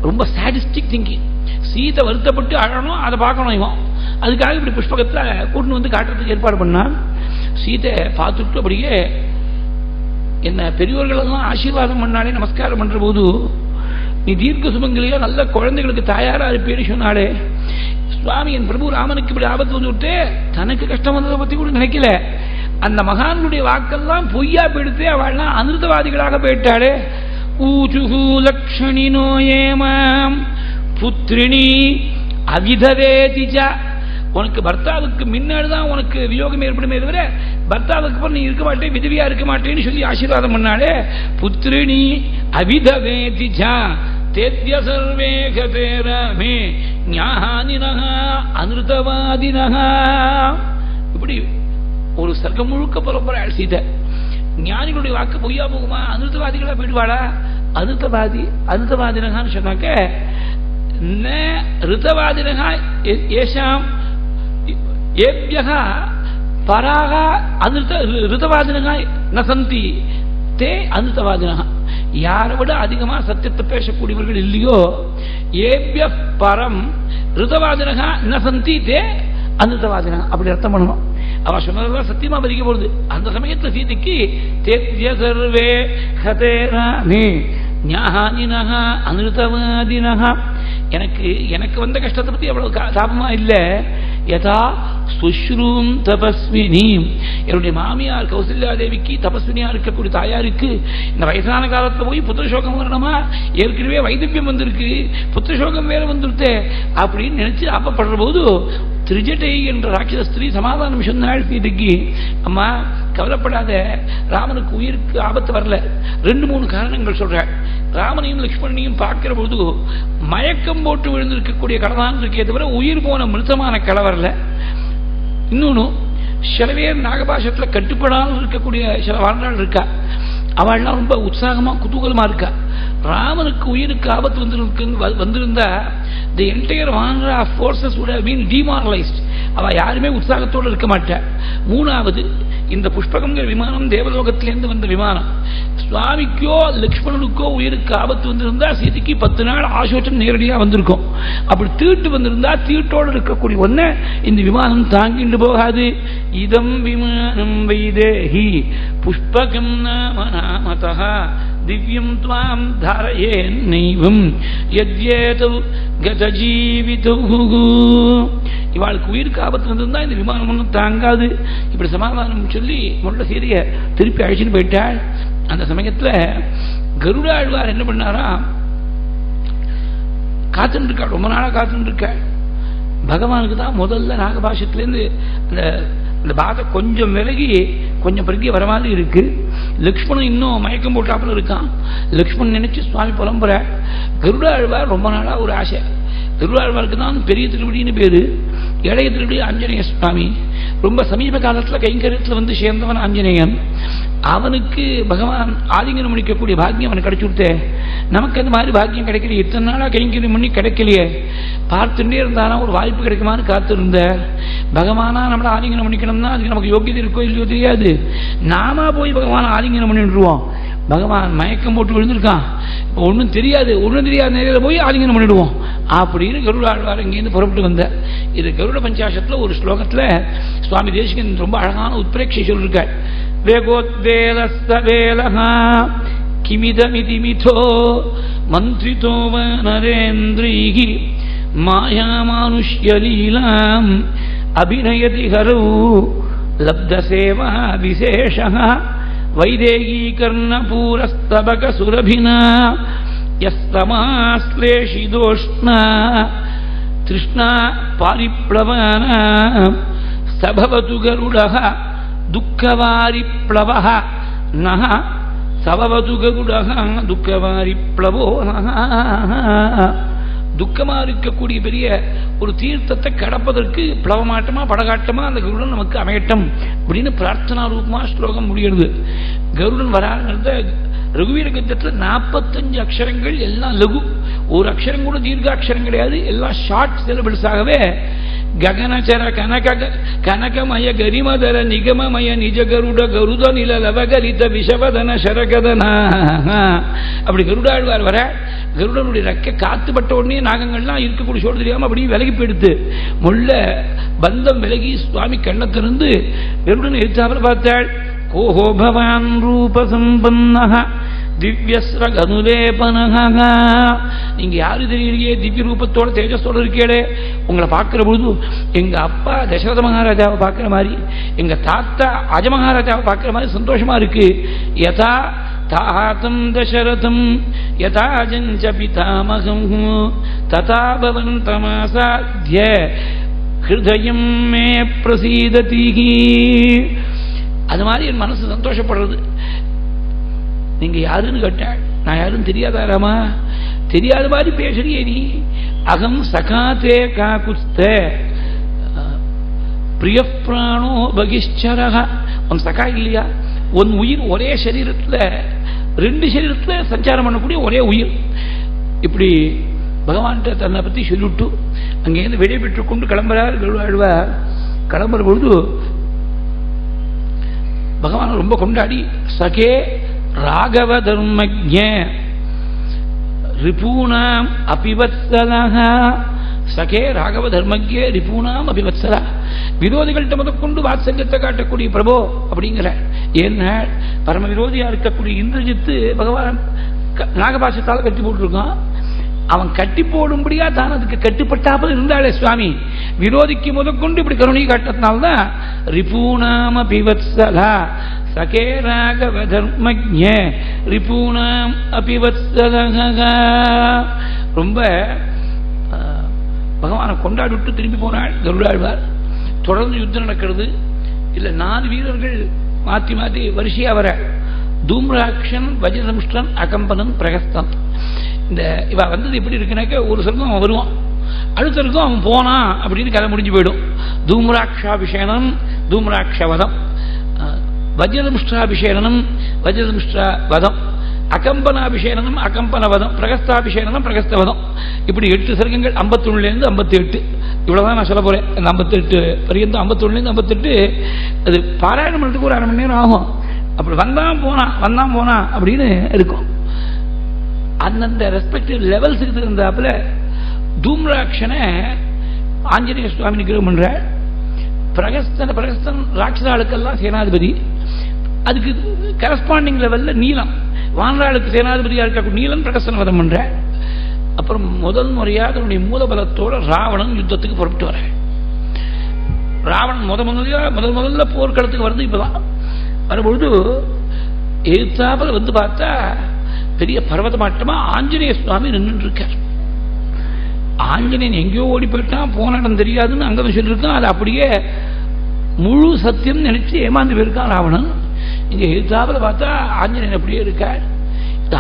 ரொம்ப சாடிஸ்டிக் திங்கிங். சீதை வருத்தப்பட்டு அழணும், அதை பார்க்கணும் இவன். அதுக்காக இப்படி புஷ்பகத்தில் கூட்டு வந்து காட்டுறதுக்கு ஏற்பாடு பண்ணான். சீதை பார்த்துட்டு அப்படியே என்ன பெரியவர்களெல்லாம் ஆசீர்வாதம் பண்ணாலே, நமஸ்காரம் பண்ற போது நீ தீர்க்க சுமங்கலியா நல்ல குழந்தைகளுக்கு தாயாரா இருப்பேன்னு சொன்னாலே. சுவாமி என் பிரபு ராமனுக்கு இப்படி ஆபத்து வந்து விட்டு தனக்கு கஷ்டம் வந்ததை பத்தி கூட நினைக்கல. அந்த மகான்களுடைய வாக்கெல்லாம் பொய்யா போயிடுத்து, அவள்லாம் அனிருத்தவாதிகளாக போயிட்டாளே. ஊச்சுகு லக்ஷணினோ ஏமாம் புத்ரிணி அவிதவேதிஜா, உனக்கு பர்த்தாவுக்கு முன்னாடிதான் உனக்கு வியோகம் ஏற்படுமே தவிர பர்த்தாவுக்கு அப்புறம் நீ இருக்க மாட்டே, விதவியா இருக்க மாட்டேன்னு சொல்லி ஆசீர்வாதம் பண்ணாலே. புத்ரிணி அவிதவேதிஜா தேத்ய சர்வே கதேரமே ஞானினஹ அனிருத்தவாதினஹ. இப்படி ஒரு சர்க்கம் முழுக்க புறப்பறாள் சீதை. ஞானிகளுடைய வாக்கு பொய்யா போகுமா? அனிருத்தவாதிகளா போயிடுவாளா? அனிருத்தவாதினகான்னு சொன்னாக்க ரிதவாதினகா ஏஷாம் ஏப்யக பராக அனிருத்த ரிதவாதினகா நசந்தி தே அனிருத்தவாதினகா. யாரை விட அதிகமா சத்தியத்தை பேசக்கூடியவர்கள் இல்லையோ, ஏப்ய பரம் ரிதவாதினகா நசந்தி தே அனிருத்தவாதினகா, அப்படி அர்த்தம் பண்ணணும். அவ சொன்னதெல்லாம் சத்தியமா பதிக்க போறது. அந்த சமயத்துல சீதைக்கு தேத்ய சர்வே கதேராமே ஞானினஹ அனிருத்தவாதினஹ. எனக்கு வந்த கஷ்டத்தை பத்தி அவ்வளவு தாபமா இல்ல. யதா சுஸ்ரூம் தபஸ்வினி, என்னுடைய மாமியார் கௌசல்யா தேவிக்கு தபஸ்வினியா இருக்கக்கூடிய தாயாருக்கு இந்த வயசான காலத்துல போய் புத்திரசோகம் வரணுமா, ஏற்கனவே வைதவியம் வந்திருக்கு, புத்திரசோகம் வேற வந்துருத்தே அப்படின்னு நினைச்சு ஆப்பப்படுற போது திரிஜட்டை என்ற ராட்சத ஸ்திரீ சமாதானம் சொன்னாள் சீதைக்கு. அம்மா கவலைப்படாத, ராமனுக்கு உயிருக்கு ஆபத்து வரல. 2-3 காரணங்கள் சொல்றாள். ராமனையும் லட்சுமணனையும் பார்க்கிற போது மயக்கம் போட்டு விழுந்திருக்கக்கூடிய கடதான் இருக்கே தவிர உயிர் போன மிருத்தமான களை வரல. இன்னொன்னு, சில பேர் நாகபாஷத்துல கட்டுப்படாமல் இருக்கக்கூடிய சில வாழ்நாள் இருக்கா, அவள்லாம் ரொம்ப உற்சாகமா குதூகலமா இருக்கா. ராமனுக்கு உயிருக்கு ஆபத்து வந்திருந்தா the entire vanra forces would have been demoralized. அவ யாருமே உற்சாகத்தோடு இருக்க மாட்டார். 3வது, இந்த புஷ்பகம்ங்கிற விமானம் தேவலோகத்திலிருந்து வந்த விமானம். சுவாமிக்கோ லக்ஷ்மணனுக்கோ உயிருக்கு ஆபத்து வந்திருந்தா சீதைக்கு 10 நாள் ஆசோச்சம் நேரடியாக வந்திருக்கும். அப்படி தீட்டு வந்திருந்தா தீட்டோடு இருக்கக்கூடிய ஒன்ன இந்த விமானம் தாங்கிட்டு போகாது. இதம் விமானம் வைதேஹி புஷ்பகம் நாம நாமதா திவ்யம் த்வாம் தாரயே நைவம் யத்யேதௌ கதஜீவிதௌ. இவாளுக்கு உயிருக்கு ஆபத்து வந்திருந்தா இந்த விமானம் ஒன்றும் தாங்காது. இப்படி சமாதானம் சொல்லி முதல்ல சீதையை திருப்பி அழைச்சிட்டு போயிட்டாள். அந்த சமயத்துல கருடாழ்வார் என்ன பண்ணாரா, காத்துட்டு இருக்காள், ரொம்ப நாளா காத்துட்டு இருக்காள். பகவானுக்கு தான் முதல்ல நாகபாஷத்திலேருந்து அந்த பாதை கொஞ்சம் விலகி கொஞ்சம் பிறகு வர மாதிரி இருக்கு. லக்ஷ்மணன் இன்னும் மயக்கம் போட்டாப்புல இருக்கான். லக்ஷ்மணன் நினைச்சு சுவாமி புலம்புற. கருடாழ்வார் ரொம்ப நாளா ஒரு ஆசை. கருடாழ்வாருக்கு தான் பெரிய திருவடின்னு பேரு. இளைய திருவடி ஆஞ்சநேய சுவாமி. ரொம்ப சமீப காலத்துல கைங்கரியத்துல வந்து சேர்ந்தவன் ஆஞ்சநேயன். அவனுக்கு பகவான் ஆலிங்கனம் முடிக்கக்கூடிய பாக்கியம் அவனுக்கு கிடைச்சு கொடுத்தே. நமக்கு அந்த மாதிரி பாக்கியம் கிடைக்கலையே. இத்தனை நாளா கைங்கரியம் பண்ணி கிடைக்கலையே. பார்த்துட்டே இருந்தாலும் ஒரு வாய்ப்பு கிடைக்குமான்னு காத்திருந்த. பகவானா நம்மள ஆலிங்கனம் பண்ணிக்கணும்னா அதுக்கு நமக்கு யோகியதை இருக்கோ இல்லையோ தெரியாது. நாம போய் பகவான் ஆலிங்கனம் பண்ணிடுவோம். பகவான் மயக்கம் போட்டு விழுந்திருக்கான், ஒன்றும் தெரியாது, ஒன்றும் தெரியாத நேரில் போய் ஆலிங்கனம் பண்ணிடுவோம் அப்படின்னு கருடாழ்வார் இங்கேருந்து புறப்பட்டு வந்த. இது கருட பஞ்சாசத்துல ஒரு ஸ்லோகத்துல சுவாமி தேசிகன் ரொம்ப அழகான உத்பிரேட்சை சொல்லிருக்கார். வேகோத்வேலஸ்தவேலஹா கிமிதமிதி மிதோ மந்திரிதோ நரேந்திரீஹி மாயாமானுஷ்யலீலாம் அபிநயதி ஹரௌ லப்தசேவா விசேஷः வைதேகீ கர்ணபூரஸ்தபக சுரபினா யஸ்தமாஸ்லேஷிதோஷ்ணா திருஷ்ணா பாரிப்ளவனா சபவது கருடஹ துக்கவாரிப்ளவஹ நஹ சபவது கருடஹ துக்கவாரிப்ளவோ நஹ. துக்கமா இருக்கக்கூடிய பெரிய ஒரு தீர்த்தத்தை கடப்பதற்கு பிளவமாட்டமா படகாட்டமா அந்த கருடன் நமக்கு அமையட்டும் அப்படின்னு பிரார்த்தனா ரூபமா ஸ்லோகம் முடிகிறது. கருடன் வராங்கிறத ரகுவீர கத்தியத்துல 45 அக்ஷரங்கள் எல்லாம் லகு. ஒரு அக்ஷரம் கூட தீர்க்காட்சரம் கிடையாது, எல்லாம் ஷார்ட் சிலபிள்ஸாகவே ககனச்சர கனக கனகமய கரிமதர நிகமமய நிஜ கருட கருத நில லவகலித விஷவதன சரகதனா. அப்படி கருடாழ்வார் வர கருடனுடைய ரெக்க காத்துப்பட்ட உடனே நாகங்கள்லாம் இருக்கக்கூடிய சோடு தெரியாம அப்படி விலகி போயிடுத்து. முள்ள பந்தம் விலகி சுவாமி கண்ணத்திலிருந்து கருடன் எதிர்த்தாப்புல பார்த்தாள். கோஹோ பவான் ரூப சம்பன்னஹ திவ்யஸ்ரகனுலேபனஹ. நீங்க யாரு தெரியலையே, திவ்ய ரூபத்தோட தேஜஸோட இருக்கேளே. உங்களை பார்க்கிற பொழுது எங்க அப்பா தசரத மகாராஜாவை பார்க்கிற மாதிரி, எங்க தாத்தா அஜ மகாராஜாவை பார்க்கிற மாதிரி சந்தோஷமா இருக்கு. யதா தாஹாதம் தசரதம் யதா ஜஞ்ச பிதாமகம் ததா பவந்தமாசாத்ய ஹிருதயம் மே பிரசீததி. அது மாதிரி என் மனசு சந்தோஷப்படுறது. நீங்க யாருன்னு கேட்டாள். நான் யாரும் தெரியாதா ராமா? தெரியாத மாதிரி பேசுறியே நீ. அகம் சகாதே காகுஸ்த பிரிய பிராணோ பகிஷ்சரக. உன் சகா இல்லையா? உன் உயிர் ஒரே சரீரத்துல 2 சரீரத்துல சஞ்சாரம் பண்ணக்கூடிய ஒரே உயிர். இப்படி பகவான்கிட்ட தன்னை பத்தி சொல்லிவிட்டு அங்கேருந்து வெளியே பெற்றுக் கொண்டு கிளம்புறார் கருடாழ்வார். கிளம்புற பொழுது பகவான் ரொம்ப கொண்டாடி சகே ராகவ தர்மஜ்ஞ ரிபூனாம் அபிவத்சலஹ. சகே ராகவ தர்மஜ்ஞ ரிபூனாம் அபிவத்சலா. விரோதிகள்கிட்ட முதற்கொண்டு வாத்சல்யத்தை காட்டக்கூடிய பிரபோ அப்படிங்கிற. ஏன்னா பரம விரோதியா இருக்கக்கூடிய இந்திரஜித்து பகவான் நாகபாஷத்தால் கட்டி போட்டிருக்கான். அவன் கட்டி போடும்படியா தான் அதுக்கு கட்டுப்பட்டாமல் இருந்தாளே சுவாமி. விரோதிக்கு முதற்கொண்டு இப்படி கருணை காட்டத்தினால்தான் ரிபூணாம பிவத்சலா சகே ராகவ தர்மஜ்ஞ ரிபூணாம் அபிவத்சலா. ரொம்ப பகவானை கொண்டாடி விட்டு திரும்பி போனாள் கருடாழ்வார். தொடர்ந்து யுத்தம் நடக்கிறது. இல்ல 4 வீரர்கள் மாற்றி மாற்றி வரிசையா வர, தூம்ராட்சன், வஜ்ரதம்ஷ்டன், அகம்பனன், பிரகஸ்தன். இந்த இவ வந்தது எப்படி இருக்குனாக்க, ஒரு சருக்கும் அவன் வருவான், அடுத்த இருக்கும் அவன் போனான் அப்படின்னு கதை முடிஞ்சு போயிடும். தூம்ராட்சாபிஷேகனம், தூம்ராட்சவதம், வஜ்ரதம்ஷ்டாபிஷேகனம், வஜ்ரதம்ஷ்டவதம், அகம்பனாபிஷேகனம், அகம்பனவதம், பிரகஸ்தாபிஷேகனம், பிரகஸ்தவதம். இப்படி 8 சருக்கங்கள் 51 58. இவ்வளவுதான் நான் சொல்ல போறேன். 58 பரியந்தம் 51 58 அது பாராயணம் பண்ணுறதுக்கு ஒரு 1/2 மணி நேரம் ஆகும். அப்படி வந்தான் போனா அப்படின்னு இருக்கும். அந்தந்த ரெஸ்பெக்டிவ் லெவல்ஸுக்கு இருந்தாப்புல தூம்ராட்சனை ஆஞ்சநேய சுவாமி நிகிரகம் பண்ற. பிரகஸ்தன் ராட்சசாளுக்கெல்லாம் சேனாதிபதி. அதுக்கு கரஸ்பாண்டிங் லெவல்ல நீலம், வானராளுக்கு சேனாதிபதியா இருக்க நீலன் பிரகஸ்தன வதம் பண்ற. அப்புறம் முதல் முறையாக தன்னுடைய மூலபலத்தோட ராவணன் யுத்தத்துக்கு புறப்பட்டு வர. ராவணன் முதல்ல போர்க்களத்துக்கு வருது. இப்பதான் வரும்பொழுது எழுத்தாப்பல வந்து பார்த்தா பெரிய பர்வத மாட்டமா ஆஞ்சநேய சுவாமி நின்று இருக்கார். ஆஞ்சநேயன் எங்கேயோ ஓடி போயிட்டான், போன இடம் தெரியாதுன்னு அங்க சொல்லியிருக்கான். அது அப்படியே முழு சத்தியம் நினைச்சு ஏமாந்து போயிருக்கான் ராவணன். இங்க எழுத்தாப்பல பார்த்தா ஆஞ்சநேயன் அப்படியே இருக்கார்.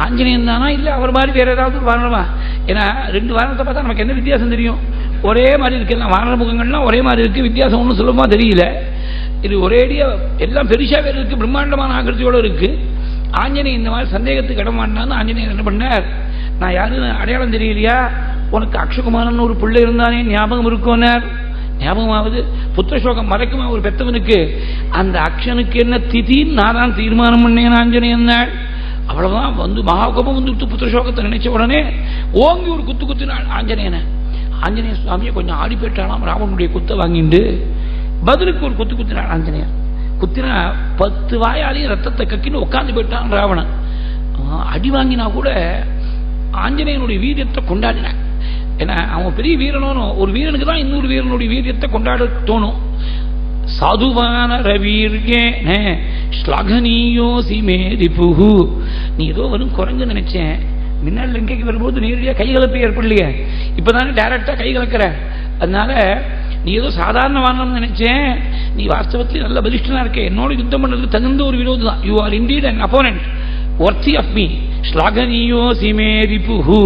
ஆஞ்சநேயன் தானா இல்ல அவர் மாதிரி வேற ஏதாவது வானரமா? ஏன்னா 2 வானரத்தை பார்த்தா நமக்கு என்ன வித்தியாசம் தெரியும்? ஒரே மாதிரி இருக்கு. வானர முகங்கள்லாம் ஒரே மாதிரி இருக்கு, வித்தியாசம் ஒன்றும் சுலபமா தெரியல. இது ஒரேடியா எல்லாம் பெருசாவே இருக்கு, பிரம்மாண்டமான ஆக்கிருத்தியோட இருக்கு. ஆஞ்சநேயன் இந்த மாதிரி சந்தேகத்துக்கு இடமாட்டான்னு ஆஞ்சநேயன் என்ன பண்ணார், நான் யாருன்னு அடையாளம் தெரியலையா, உனக்கு அக்ஷகுமாரன் ஒரு பிள்ளை இருந்தானே ஞாபகம் இருக்கும்னார். ஞாபகமாவது புத்திரசோகம் மறைக்குமா ஒரு பெத்தவனுக்கு? அந்த அக்ஷனுக்கு என்ன திதின்னு நான் தான் தீர்மானம் பண்ணேன் ஆஞ்சநேயன். அவ்வளவுதான் வந்து மகாகோபம் வந்து புத்திரசோகத்தை நினைச்ச உடனே ஓங்கி ஒரு குத்தினாள் ஆஞ்சநேயனை. ஆஞ்சநேய சுவாமியை கொஞ்சம் ஆடி போயிட்டாலாம் ராவனுடைய குத்தை வாங்கிட்டு. பதிலுக்கு ஒரு குத்தினாள் ஆஞ்சநேயன். குத்தினா 10 வாயாலையும் ரத்தத்தை கக்கின்னு உட்காந்து போயிட்டான் ராவணன். அடி வாங்கினா கூட ஆஞ்சநேயனுடைய வீரியத்தை கொண்டாடினான். ஏன்னா அவன் பெரிய வீரனோ, ஒரு வீரனுக்கு தான் இன்னொரு வீரனுடைய வீரியத்தை கொண்டாட தோணும். சாதுவான ரவீர்யேன ஸ்லாகனீயோசி மேதிபுஹு. நீ ஏதோ வரும் குறைஞ்சு நினைச்சேன், முன்னாடி லங்கைக்கு வரும்போது நேரடியாக கைகலப்பு ஏற்படலையே, இப்பதானே டைரக்டா கை கலக்கிற. அதனால நீ ஏதோ சாதாரணமான நினைச்சேன், நீ வாஸ்தவத்தில் நல்ல பலிஷ்டனா இருக்க, என்னோட யுத்தம் பண்றதுக்கு தகுந்த ஒரு விரோதி தான். You are indeed an opponent worthy of me. ஸ்லாகனீயோசி மேதிபுஹு.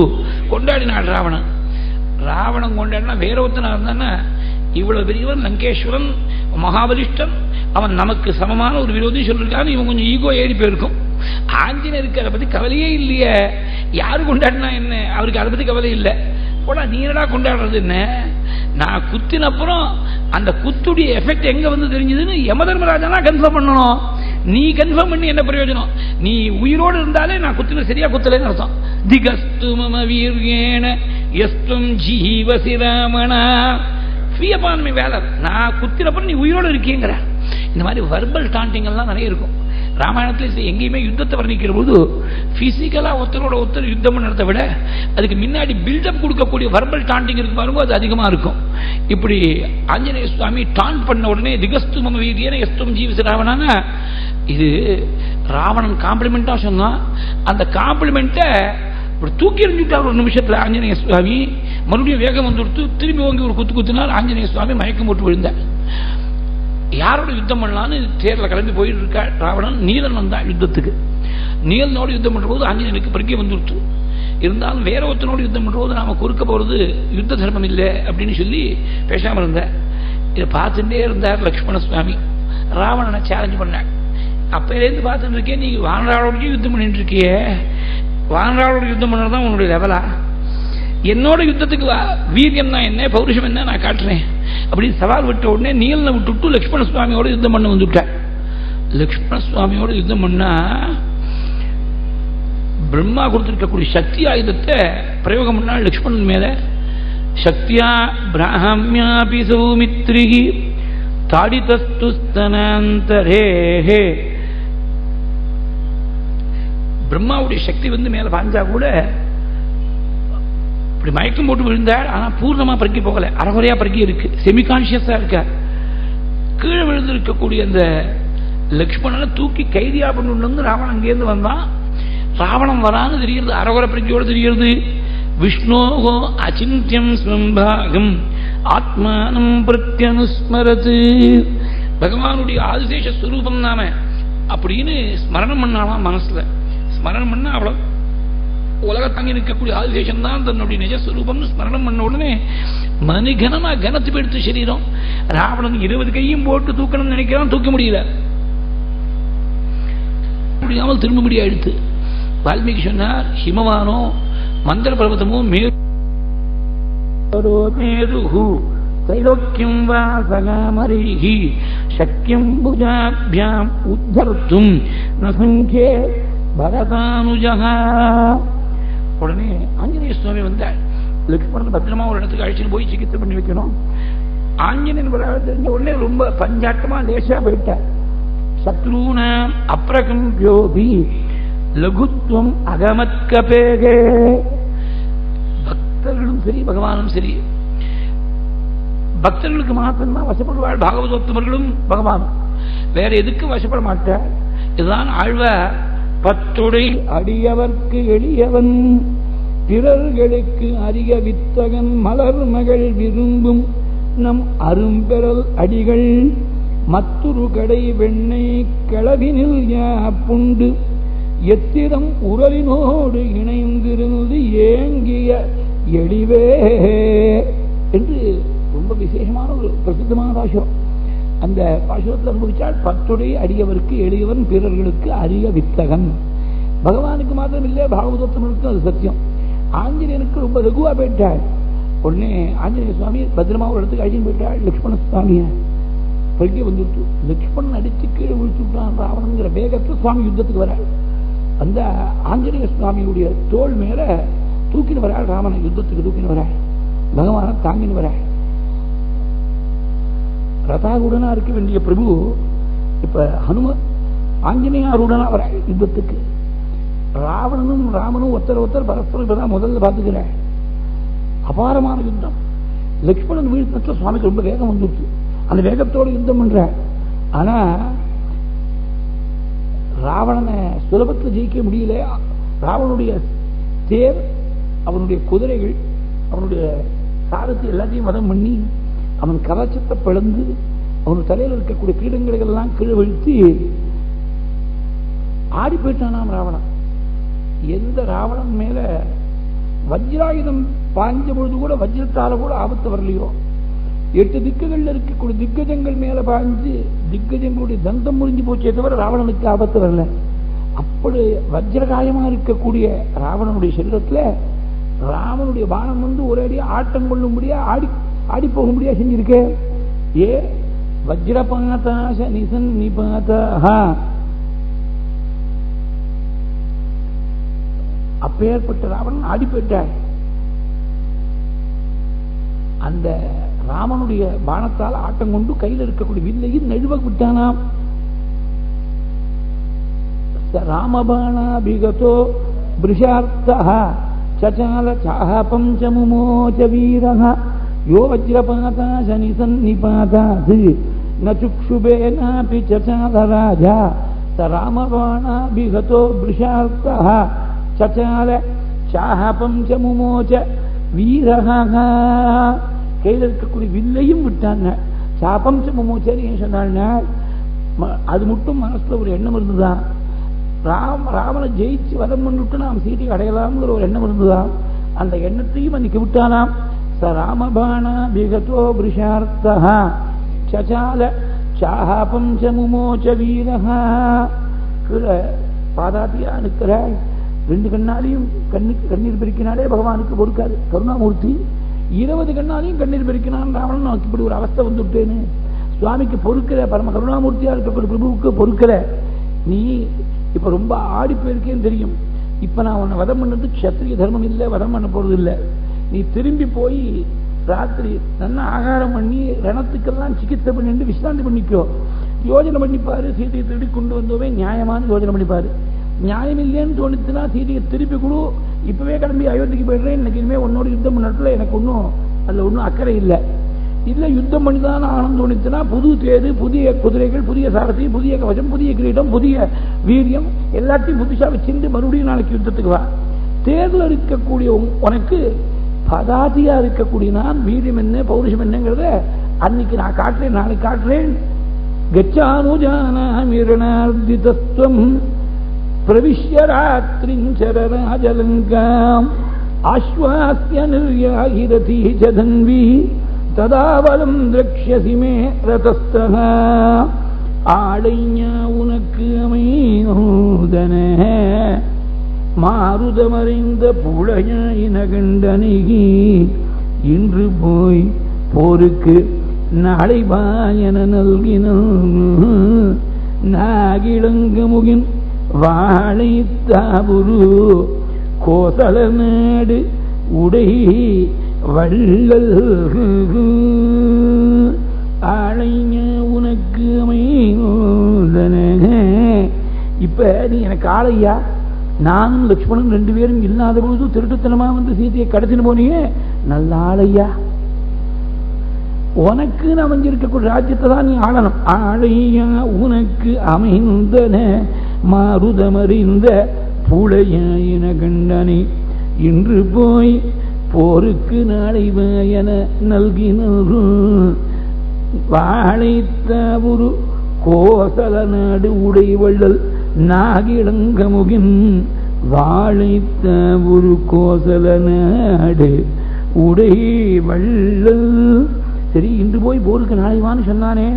கொண்டாடினாள் ராவணன். ராவணன் கொண்டாடினா வேற ஒருத்தனா இருந்தானா, இவ்வளவு பெரியவன் லங்கேஸ்வரன் மகாபலிஷ்டன், அவன் நமக்கு சமமான ஒரு விரோதி சொல்லிருக்கான்னு இவன் கொஞ்சம் ஈகோ ஏறி போயிருக்கும். ஆஞ்சநேயருக்கு அதை பத்தி கவலையே இல்லையே. யாரு கொண்டாடினா என்ன, அவருக்கு அதை பத்தி கவலை இல்லை. போடா நீ என்னடா கொண்டாடுறது என்ன? நான் குத்தினப்புறம் அந்த குத்துடைய எஃபெக்ட் எங்க வந்து தெரிஞ்சதுன்னு யம தர்மராஜனா கன்ஃபார்ம் பண்ணணும். நீ கன்ஃபார்ம் பண்ணி என்ன பிரயோஜனம்? நீ உயிரோடு இருந்தாலே நான் குத்தின சரியா குத்தலைன்னு அர்த்தம். திகஸ்து மம வீர்யேன யஸ்தும் ஜீவசி ராமணா. ஃப்ரீயப்பான்மை வேலை. நான் குத்தினப்புறம் நீ உயிரோடு இருக்கீங்கிற. இந்த மாதிரி வர்பல் டாண்டிங் எல்லாம் நிறைய இருக்கும் ராமாயணத்தில். எங்கேயுமே யுத்தத்தை வர்ணிக்கிற போது பிசிக்கலா ஒருத்தரோட ஒருத்தர் யுத்தம் பண்ணுறதை விட அதுக்கு முன்னாடி பில்டப் கொடுக்கக்கூடிய வர்பல் டாண்டிங் இருக்கு பாருங்க, அது அதிகமா இருக்கும். இப்படி ஆஞ்சநேய சுவாமி டாண்ட் பண்ண உடனே திகஸ்து மம வீரியேன யஸ்தும் ஜீவசி ராவணானா, இது ராவணன் காம்ப்ளிமெண்டா சொன்னான். அந்த காம்ப்ளிமெண்ட்டை தூக்கி எறிஞ்சுட்டார் ஒரு நிமிஷத்துல ஆஞ்சநேய சுவாமி. மறுபடியும் வேகம் வந்து திரும்பி ஓங்கி ஒரு குத்தினார். ஆஞ்சநேய சுவாமி மயக்கம் போட்டு விழுந்தார். யாரோட யுத்தம் பண்ணலான்னு தேர்ல கிளம்பி போயிட்டு இருக்கா ராவணன். நீலன் வந்தா யுத்தத்துக்கு. நீலனோட யுத்தம் பண்ற போது ஆஞ்சநேயனுக்கு பறிக்கை வந்துடுச்சு. இருந்தாலும் வேற ஒருத்தனோட யுத்தம் பண்ற போது நாம குறுக்க போறது யுத்த தர்மம் இல்லை அப்படின்னு சொல்லி பேசாம இருந்தேன். இதை பார்த்துட்டே இருந்தார் லக்ஷ்மண சுவாமி. ராவணனை சேலஞ்ச் பண்ணார். அப்பயிலேருந்து பார்த்துட்டு இருக்கேன், நீ வானராளோட யுத்தம் பண்ணிட்டு இருக்கிய, வானராளோட யுத்தம் பண்ணுறதுதான் உன்னுடைய லெவலா? என்னோட யுத்தத்துக்கு வீரியம் தான் என்ன, பௌருஷம் என்ன நான் காட்டுறேன் அப்படின்னு சவால் விட்ட உடனே நீலனை விட்டுட்டு லக்ஷ்மண சுவாமியோட யுத்தம் பண்ண வந்துட்டார். லக்ஷ்மண சுவாமியோட யுத்தம் பண்ணா பிரம்மா கொடுத்திருக்கக்கூடிய சக்தி ஆயுதத்தை பிரயோகம் பண்ணால் லக்ஷ்மணன் மேல. சக்தியா பிராஹ்மியாபி சௌமித்ரி தாடிதஸ்துஸ்தனாந்தரே. பிரம்மாவுடைய சக்தி வந்து மேல பாஞ்சா கூட அப்படி மயக்கம் போட்டு விழுந்தாள். ஆனால் பூர்ணமா பறக்கி போகல, அறகுறையா பறக்கி இருக்கு, செமி கான்சியஸா இருக்க. கீழே விழுந்திருக்கக்கூடிய அந்த லக்ஷ்மணனை தூக்கி கைதியா பண்ணு ராவணன் அங்கேருந்து வந்தான். ராவணன் வரான்னு தெரிகிறது, அறகுறை பறக்கியோடு தெரிகிறது. விஷ்ணோகோ அச்சிந்தியம் ஸ்வம்பாகம் ஆத்மானம் பிரத்யனுஸ்மரது. பகவானுடைய ஆதிசேஷ ஸ்வரூபம் நாம அப்படின்னு ஸ்மரணம் பண்ணாலாம். மனசுல ஸ்மரணம் பண்ண அவ்வளவு உலகத்தாங்கி நிற்கக்கூடிய ஆதிசேஷன் தான் தன்னுடைய நிஜஸ்வரூபம்னு ஸ்மரணம் பண்ண உடனே மணிகனமா கனத்து போயிடுத்து சரீரம். ராவணன் 20 கையும் போட்டு தூக்கணும்னு நினைக்கிறான், தூக்க முடியல, முடியாமல் திரும்ப முடியாடுத்து. வால்மீகி சொன்னார், ஹிமவானோ மந்திர பர்வதமோ மேரு தைலோக்கியம் வாசகாமரிஹி சக்கியம் புஜாபியாம் உத்தர்த்தும் நசங்கே பரதானுஜகா. உடனே ஆஞ்சநேய சுவாமி வந்தார். லக்ஷ்மணன் பத்திரமா ஒரு இடத்துக்கு அழைச்சிட்டு போய் சிகிச்சை பண்ணி வைக்கணும். ஆஞ்சநேயன் தெரிஞ்ச உடனே ரொம்ப பஞ்சாட்டமா லேசா போயிட்டார். சத்ருணாம் அப்ரகம்பியோபி லகுத்வம் அகமத்கபேகே. பக்தர்களும் சரி பகவானும் சரி, பக்தர்களுக்கு மாத்திரம்தான் வசப்படுவாள். பாகவதோத்தமர்களும் பகவானும் வேற எதுக்கு வசப்பட மாட்டார். இதுதான் ஆழ்வார், பத்துடை அடியவர்க்கு எளியவன் பிறர்களுக்கு அரிய வித்தகன் மலர் மகள் விரும்பும் நம் அரும்பெறல் அடிகள் மத்துரு கடை வெண்ணெய் கிளவினில் புண்டு எத்திரம் உரலினோடு இணைந்திருந்து ஏங்கிய எளிவே என்று ரொம்ப விசேஷமான ஒரு பிரசித்தமான பாசுரம். அந்த பாசுரத்தில் அனுபவிச்சால் பத்துடை அடியவருக்கு எளியவன் பிறர்களுக்கு அரிய வித்தகன். பகவானுக்கு மாத்திரம் இல்லை, பாகவதோத்தமனுக்கும் அது சத்தியம். ஆஞ்சநேயனுக்கு ரொம்ப லகுவா போயிட்டாள். உடனே ஆஞ்சநேய சுவாமி பத்திரமா ஒரு இடத்துக்கு அழிஞ்சு போயிட்டாள். லட்சுமண சுவாமிய பறிக்க வந்துட்டு லட்சுமணன் அடிச்சு கீழே விழிச்சுட்டான் ராவணங்கிற வேகத்தில் சுவாமி யுத்தத்துக்கு வராள். அந்த ஆஞ்சநேய சுவாமியுடைய தோல் மேல தூக்கின்னு வராள். ராமனை யுத்தத்துக்கு தூக்கின்னு வராள், பகவானை தாங்கின்னு வராள். ரதாரூடனா இருக்க வேண்டிய பிரபு இப்ப ஆஞ்சநேயாரூடனா வராள் யுத்தத்துக்கு. ராவணனும் ராமனும் ஒருத்தர் பரஸ்பரம் இப்பதான் முதல்ல பார்த்துக்கிறாள். அபாரமான யுத்தம். லக்ஷ்மணன் வீழ்த்த சுவாமிக்கு ரொம்ப வேகம் வந்துடுச்சு. அந்த வேகத்தோடு யுத்தம் பண்ற. ஆனா ராவணனை சுலபத்தில் ஜெயிக்க முடியல. ராவனுடைய தேர், அவனுடைய குதிரைகள், அவனுடைய சாரத்தை எல்லாத்தையும் வதம் பண்ணி அவன் கவச்சத்தை பிளந்து அவன் தலையில் இருக்கக்கூடிய கிரீடங்களை எல்லாம் கீழே வீழ்த்தி ஆடி போயிட்டானாம் ராவணன். எந்த ராவணன் மேல வஜ்ராயுதம் பாஞ்ச பொழுது கூட வஜ்ரத்தால கூட ஆபத்து வரலையோ, 8 திக்குகள்ல இருக்கக்கூடிய திக்கஜங்கள் மேல பாஞ்சு திக்கஜங்களுடைய தந்தம் முறிஞ்சு போச்சே தவிர ராவணனுக்கு ஆபத்து வரல. அப்படி வஜ்ரகாயமா இருக்கக்கூடிய ராவணனுடைய சரீரத்துல ராமனுடைய பானம் வந்து ஒரே அடி ஆட்டம் கொள்ளும்படியா ஆடி போக முடியா செஞ்சிருக்கே. ஏ வஜ்ரபாதாச நிசன் நிபாதா. அப்பேற்பட்ட ராவணன் ஆடி போயிட்டார். அந்த ராமனுடைய பானத்தால் ஆட்டம் கொண்டு கையில் இருக்கக்கூடிய வில்லையும் நழுவ விட்டானாம். ராமபாணாபிகதோ பிருஷார்த்தஹ சசால சாஹபம் சமுமோச வீரஹ யோ வஜ்ரபாதாச நிசன் நிபாதாத் ந சுக்ஷுபேனாபி சசால ராஜா ச ராமபாணாபிகதோ பிருஷார்த்தஹ சசால சாஹபம் சமுமோச வீரஹ. கையில் இருக்கக்கூடிய வில்லையும் விட்டாங்க. சாபம் சமுமோச்சன்னு ஏன் சொன்னாங்க? அது மட்டும் மனசுல ஒரு எண்ணம் இருந்துதான். ராமனை ஜெயிச்சு வதம் பண்ணிட்டு நாம் சீட்டை அடையலாம்ங்கிற ஒரு எண்ணம் இருந்துதான். அந்த எண்ணத்தையும் அன்னைக்கு விட்டானாம். ச ராமபாணா பிகதோ பிருஷார்த்தஹ சசால சாஹபம் சமுமோச வீரஹ. பாதாத்தியா நிற்கிறாள். 2 கண்ணாலையும் கண்ணீர் பெருக்கினாலே பகவானுக்கு பொறுக்காது. கருணாமூர்த்தி 20 கண்ணாலையும் கண்ணீர் பெருக்கினான். ராவணன் நமக்கு இப்படி ஒரு அவஸ்தை வந்துட்டேன்னு சுவாமிக்கு பொறுக்கிற, பரம கருணாமூர்த்தியா இருக்கக்கூடிய பிரபுவுக்கு பொறுக்கிற. நீ இப்ப ரொம்ப ஆடி போயிருக்கேன்னு தெரியும். இப்ப நான் உன்னை வதம் பண்ணது க்ஷத்ரிய தர்மம் இல்லை, வதம் பண்ண போறது இல்லை. நீ திரும்பி போய் ராத்திரி நல்லா ஆகாரம் பண்ணி ரணத்துக்கெல்லாம் சிகிச்சை பண்ணிட்டு விசிராந்தி பண்ணிக்கோ. யோஜனை பண்ணிப்பாரு. சீதையை திருடி கொண்டு வந்தோவே நியாயமான யோஜனை பண்ணிப்பாரு. நியாயம் இல்லைன்னு தோணிச்சுன்னா சீதையை திருப்பி கொடு, இப்பவே கிளம்பி அயோத்திக்கு போயிடுறேன், இன்னைக்கு இனிமே உன்னோட யுத்தம் பண்ணத்துல எனக்கு அதுல ஒன்றும் அக்கறை இல்லை. இல்ல யுத்தம் பண்ணிதான் ஆனந்தம் தோணிச்சுன்னா புது தேது, புதிய குதிரைகள், புதிய சாரதி, புதிய கவசம், புதிய கிரீடம், புதிய வீரியம் எல்லாத்தையும் புதுசா வச்சிருந்து மறுபடியும் நாளைக்கு யுத்தத்துக்கு வா. தேர்தல் இருக்கக்கூடிய உனக்கு பதாதியா இருக்கக்கூடிய நான் வீரியம் என்ன பௌருஷம் என்னங்கிறத அன்னைக்கு நான் காட்டுறேன், நாளைக்கு காட்டுறேன். கச்சானுஜானாமிரணார்த்திதத்வம் பிரவிஷ்ய ராத்ரிஞ்சரராஜலங்காம் ஆஸ்வாஸ்ய நிர்யாகிரதி ஜதன்வி ததாவலம் திரக்ஷ்யசி மே ரதஸ்தஹ. ஆடைஞா உனக்கு அமைநூதன மாருதமறிந்த புழையின கண்டனிகி இன்று போய் போருக்கு நாளை வாயன நல்கின நாகிழங்கமுகின் வாழை தாபுரு கோசல நாடு உடை வள்ளல் ஆளைஞ உனக்கு அமைநூதன. இப்ப நீ எனக்கு ஆளையா, நானும் லட்சுமணன் 2 பேரும் இல்லாத பொழுது திருட்டுத்தனமா வந்து சீதையை கடத்தின்னு போனியே, நல்ல ஆளையா. உனக்கு அமைஞ்சிருக்கக்கூடிய ராஜ்யத்தை தான் நீ ஆளணும். ஆளையா உனக்கு அமைந்தன மாருதமறிந்த புழையின கண்டனை இன்று போய் போருக்கு நாளை வாயன நல்கினரு வாழைத்தாவுரு கோசல நாடு உடை வள்ளல் நாகிழங்கமுகின் வாழைத்தாவுரு கோசல நாடு உடை வள்ளல். சரி, இன்று போய் போருக்கு நாளை வான்னு சொன்னானே,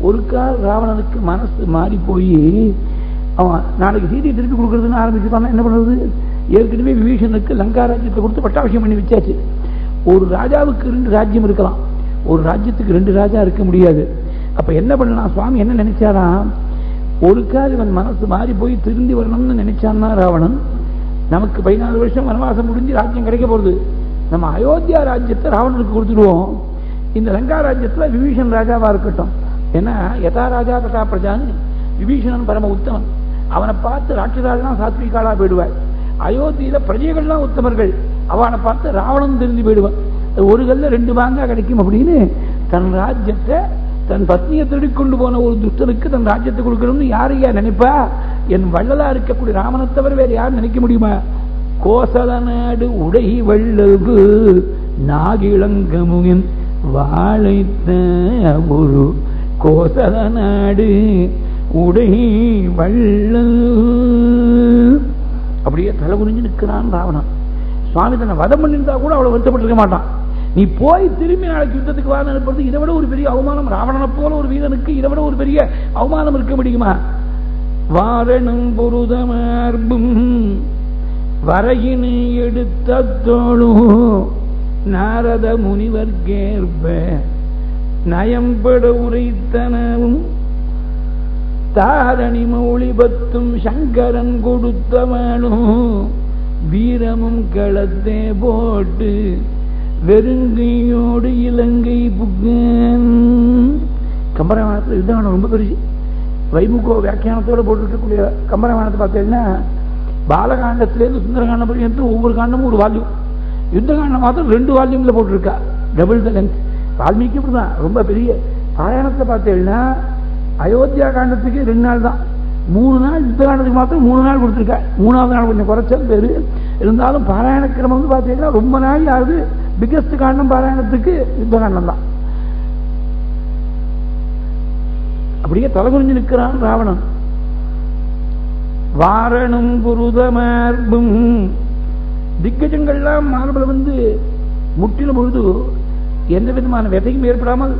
ஒரு கால் ராவணனுக்கு மனசு மாறி போய் அவன் நாளைக்கு சீதையை திருப்பி கொடுக்கறதுன்னு ஆரம்பிச்சுட்டான். என்ன பண்றது? ஏற்கனவே விபீஷனுக்கு லங்கா ராஜ்யத்தை கொடுத்து பட்டாபிஷேகம் பண்ணி வச்சாச்சு. ஒரு ராஜாவுக்கு 2 ராஜ்யம் இருக்கலாம், ஒரு ராஜ்யத்துக்கு 2 ராஜா இருக்க முடியாது. அப்ப என்ன பண்ணலாம்? சுவாமி என்ன நினைச்சாரா, ஒரு கால் இவன் மனசு மாறி போய் திரும்பி வரணும்னு நினைச்சான்னா ராவணன், நமக்கு 14 வருஷம் வனவாசம் முடிஞ்சு ராஜ்யம் கிடைக்க போறது, நம்ம அயோத்தியா ராஜ்யத்தை ராவணனுக்கு கொடுத்துடுவோம், இந்த லங்கா ராஜ்யத்துல விபீஷன் ராஜாவா இருக்கட்டும். ஏன்னா யதா ராஜா ததா பிரஜான்னு விபீஷணன் பரம உத்தமன், அவனை பார்த்து ராட்சதாலாம் சாத்விகாலா போயிடுவார். அயோத்தியில பிரஜைகள்லாம் உத்தமர்கள், அவனை பார்த்து ராவணன் தெரிஞ்சு போயிடுவான். ஒரு கல்ல 2 மாங்காய் கிடைக்கும் அப்படின்னு தன் ராஜ்யத்தை தன் பத்னியை திருடிக்கொண்டு போன ஒரு துஷ்டனுக்கு தன் ராஜ்யத்தை கொடுக்கணும்னு யாரையா நினைப்பா? என் வள்ளலா இருக்கக்கூடிய ராமனை தவிர வேற யாரும் நினைக்க முடியுமா? கோசல நாடு உடை வள்ளல்கு நாகிழங்கமுகின் வாழைத்த ஒரு கோசல நாடு உடை வள்ளல். அப்படியே தலை குனிஞ்சு நிற்கிறான் ராவணன். சுவாமி தன்னை வதம் பண்ணிருந்தா கூட அவ்வளவு வருத்தப்பட்டிருக்க மாட்டான். நீ போய் திரும்பி நாளைக்கு யுத்தத்துக்கு வா அனுப்புறது இதை விட ஒரு பெரிய அவமானம். ராவணனை போல ஒரு வீரனுக்கு இதை விட ஒரு பெரிய அவமானம் இருக்க முடியுமா? வாரணம் பொருதமார்பும் வரையினை எடுத்த தோளும் நாரத முனிவர்கேற்ப நயம்பட உரைத்தனவும் தாரணி மௌளி பத்தும் சங்கரன் கொடுத்தவனும் வீரமும் களத்தே போட்டு வெறுங்கையோடு இலங்கை புகன். கம்பராமாயணத்தில் யுத்தகாண்டம் ரொம்ப பெருசு. வைமுக வியாக்கியானத்தோட போட்டுருக்கக்கூடிய கம்பராமாயணத்தை பார்த்தீங்கன்னா பாலகாண்டத்திலேருந்து சுந்தரகாண்டம் பர்யந்தம் ஒவ்வொரு காண்டமும் ஒரு வால்யூம், யுத்தகாண்டம் மாத்திரம் 2 வால்யூம்ல போட்டிருக்கா, டபுள் த லென்த். வால்மீகி தான் ரொம்ப பெரிய பாராயணத்தை பார்த்தீங்கன்னா அயோத்தியா காண்டத்துக்கு 2 நாள் தான், 3 நாள் யுத்த காண்டத்துக்கு மாத்திரம் 3 நாள் கொடுத்துருக்கா. 3ஆவது நாள் கொஞ்சம் குறைச்சல் பேரு இருந்தாலும் பாராயண கிரமம் வந்து பார்த்தீங்கன்னா ரொம்ப நாள் யாரு பிகஸ்ட் காண்டம் பாராயணத்துக்கு யுத்த காண்டம் தான். அப்படியே தலை குனிஞ்சு நிற்கிறான் ராவணன். வாரணம் புருதமார்பும் திக்கஜங்கள்லாம் மார்பல வந்து முற்றின பொழுது எந்த விதமான விதையும் ஏற்படாமல்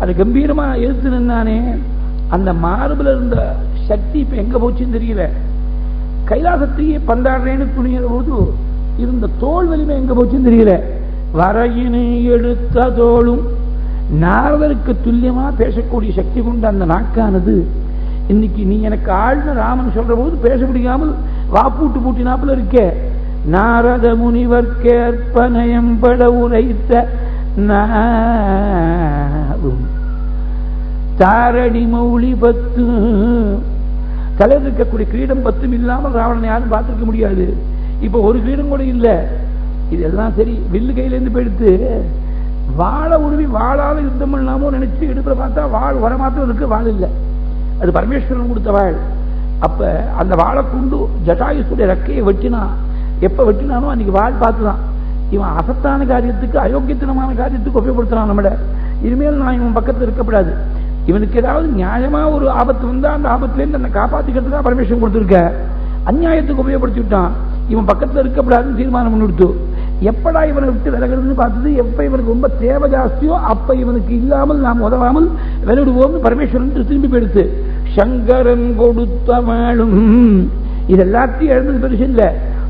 அது கம்பீரமா எழுத்து நின்னானே, அந்த மார்புல இருந்த சக்தி இப்ப எங்க போச்சுன்னு தெரியல. கைலாசத்தையே பந்தாடுறேன்னு துணிகிற போது இருந்த தோல் வலிமை எங்க போச்சுன்னு தெரியல. வரையினை எடுத்த தோளும் நாரதருக்கு துல்லியமா பேசக்கூடிய சக்தி கொண்ட அந்த நாக்கானது இன்னைக்கு நீ எனக்கு ஆழ்ந்த ராமன் சொல்ற போது பேச முடியாமல் வாப்பூட்டு பூட்டினாப்புல இருக்க. நாரத முனிவர் கேற்பனயம்பட உரைத்த தாரணி மௌளி 10 தலையில் இருக்கக்கூடிய கிரீடம் 10 இல்லாமல் ராவணன் யாரும் பார்த்திருக்க முடியாது. இப்ப ஒரு கிரீடம் கூட இல்லை. இதெல்லாம் சரி, வில்லு கையிலேருந்து போயிடுத்து வாழை உருவி வாழால யுத்தம் பண்ணலாமோ நினைச்சு எடுத்துல பார்த்தா வாழ் வர மாத்திரம் இருக்கு, வாழ் இல்லை. அது பரமேஸ்வரன் கொடுத்த வாழ். அப்ப அந்த வாழை கொண்டு ஜட்டாயுடைய ரெக்கையை வெட்டினா, எப்ப வெட்டினானோ அன்னைக்கு வாழ் பார்த்துதான். இவன் அசத்தான காரியத்துக்கு அயோக்கியத்தனமான காரியத்துக்கு உபயோகப்படுத்துறான் நம்மள. இனிமேல் நான் இவன் பக்கத்தில் இருக்கப்படாது. இவனுக்கு ஏதாவது நியாயமா ஒரு ஆபத்து வந்தா அந்த ஆபத்துலேருந்து தன்னை காப்பாற்றிக்கிறதுக்காக பரமேஸ்வரன் கொடுத்துருக்க, அநியாயத்துக்கு உபயோகப்படுத்தி விட்டான். இவன் பக்கத்தில் இருக்கப்படாதுன்னு தீர்மானம் பண்ணிவிடுத்து. எப்படா இவனை விட்டு விலகிறதுன்னு பார்த்தது, எப்ப இவனுக்கு ரொம்ப தேவை ஜாஸ்தியோ அப்ப இவனுக்கு இல்லாமல் நாம் உதவாமல் விலகிடுவோம்னு பரமேஸ்வரன் திரும்பி போயிடுத்து. சங்கரன் கொடுத்த வாழும் இது எல்லாத்தையும் எழுந்தது பெருசு இல்லை.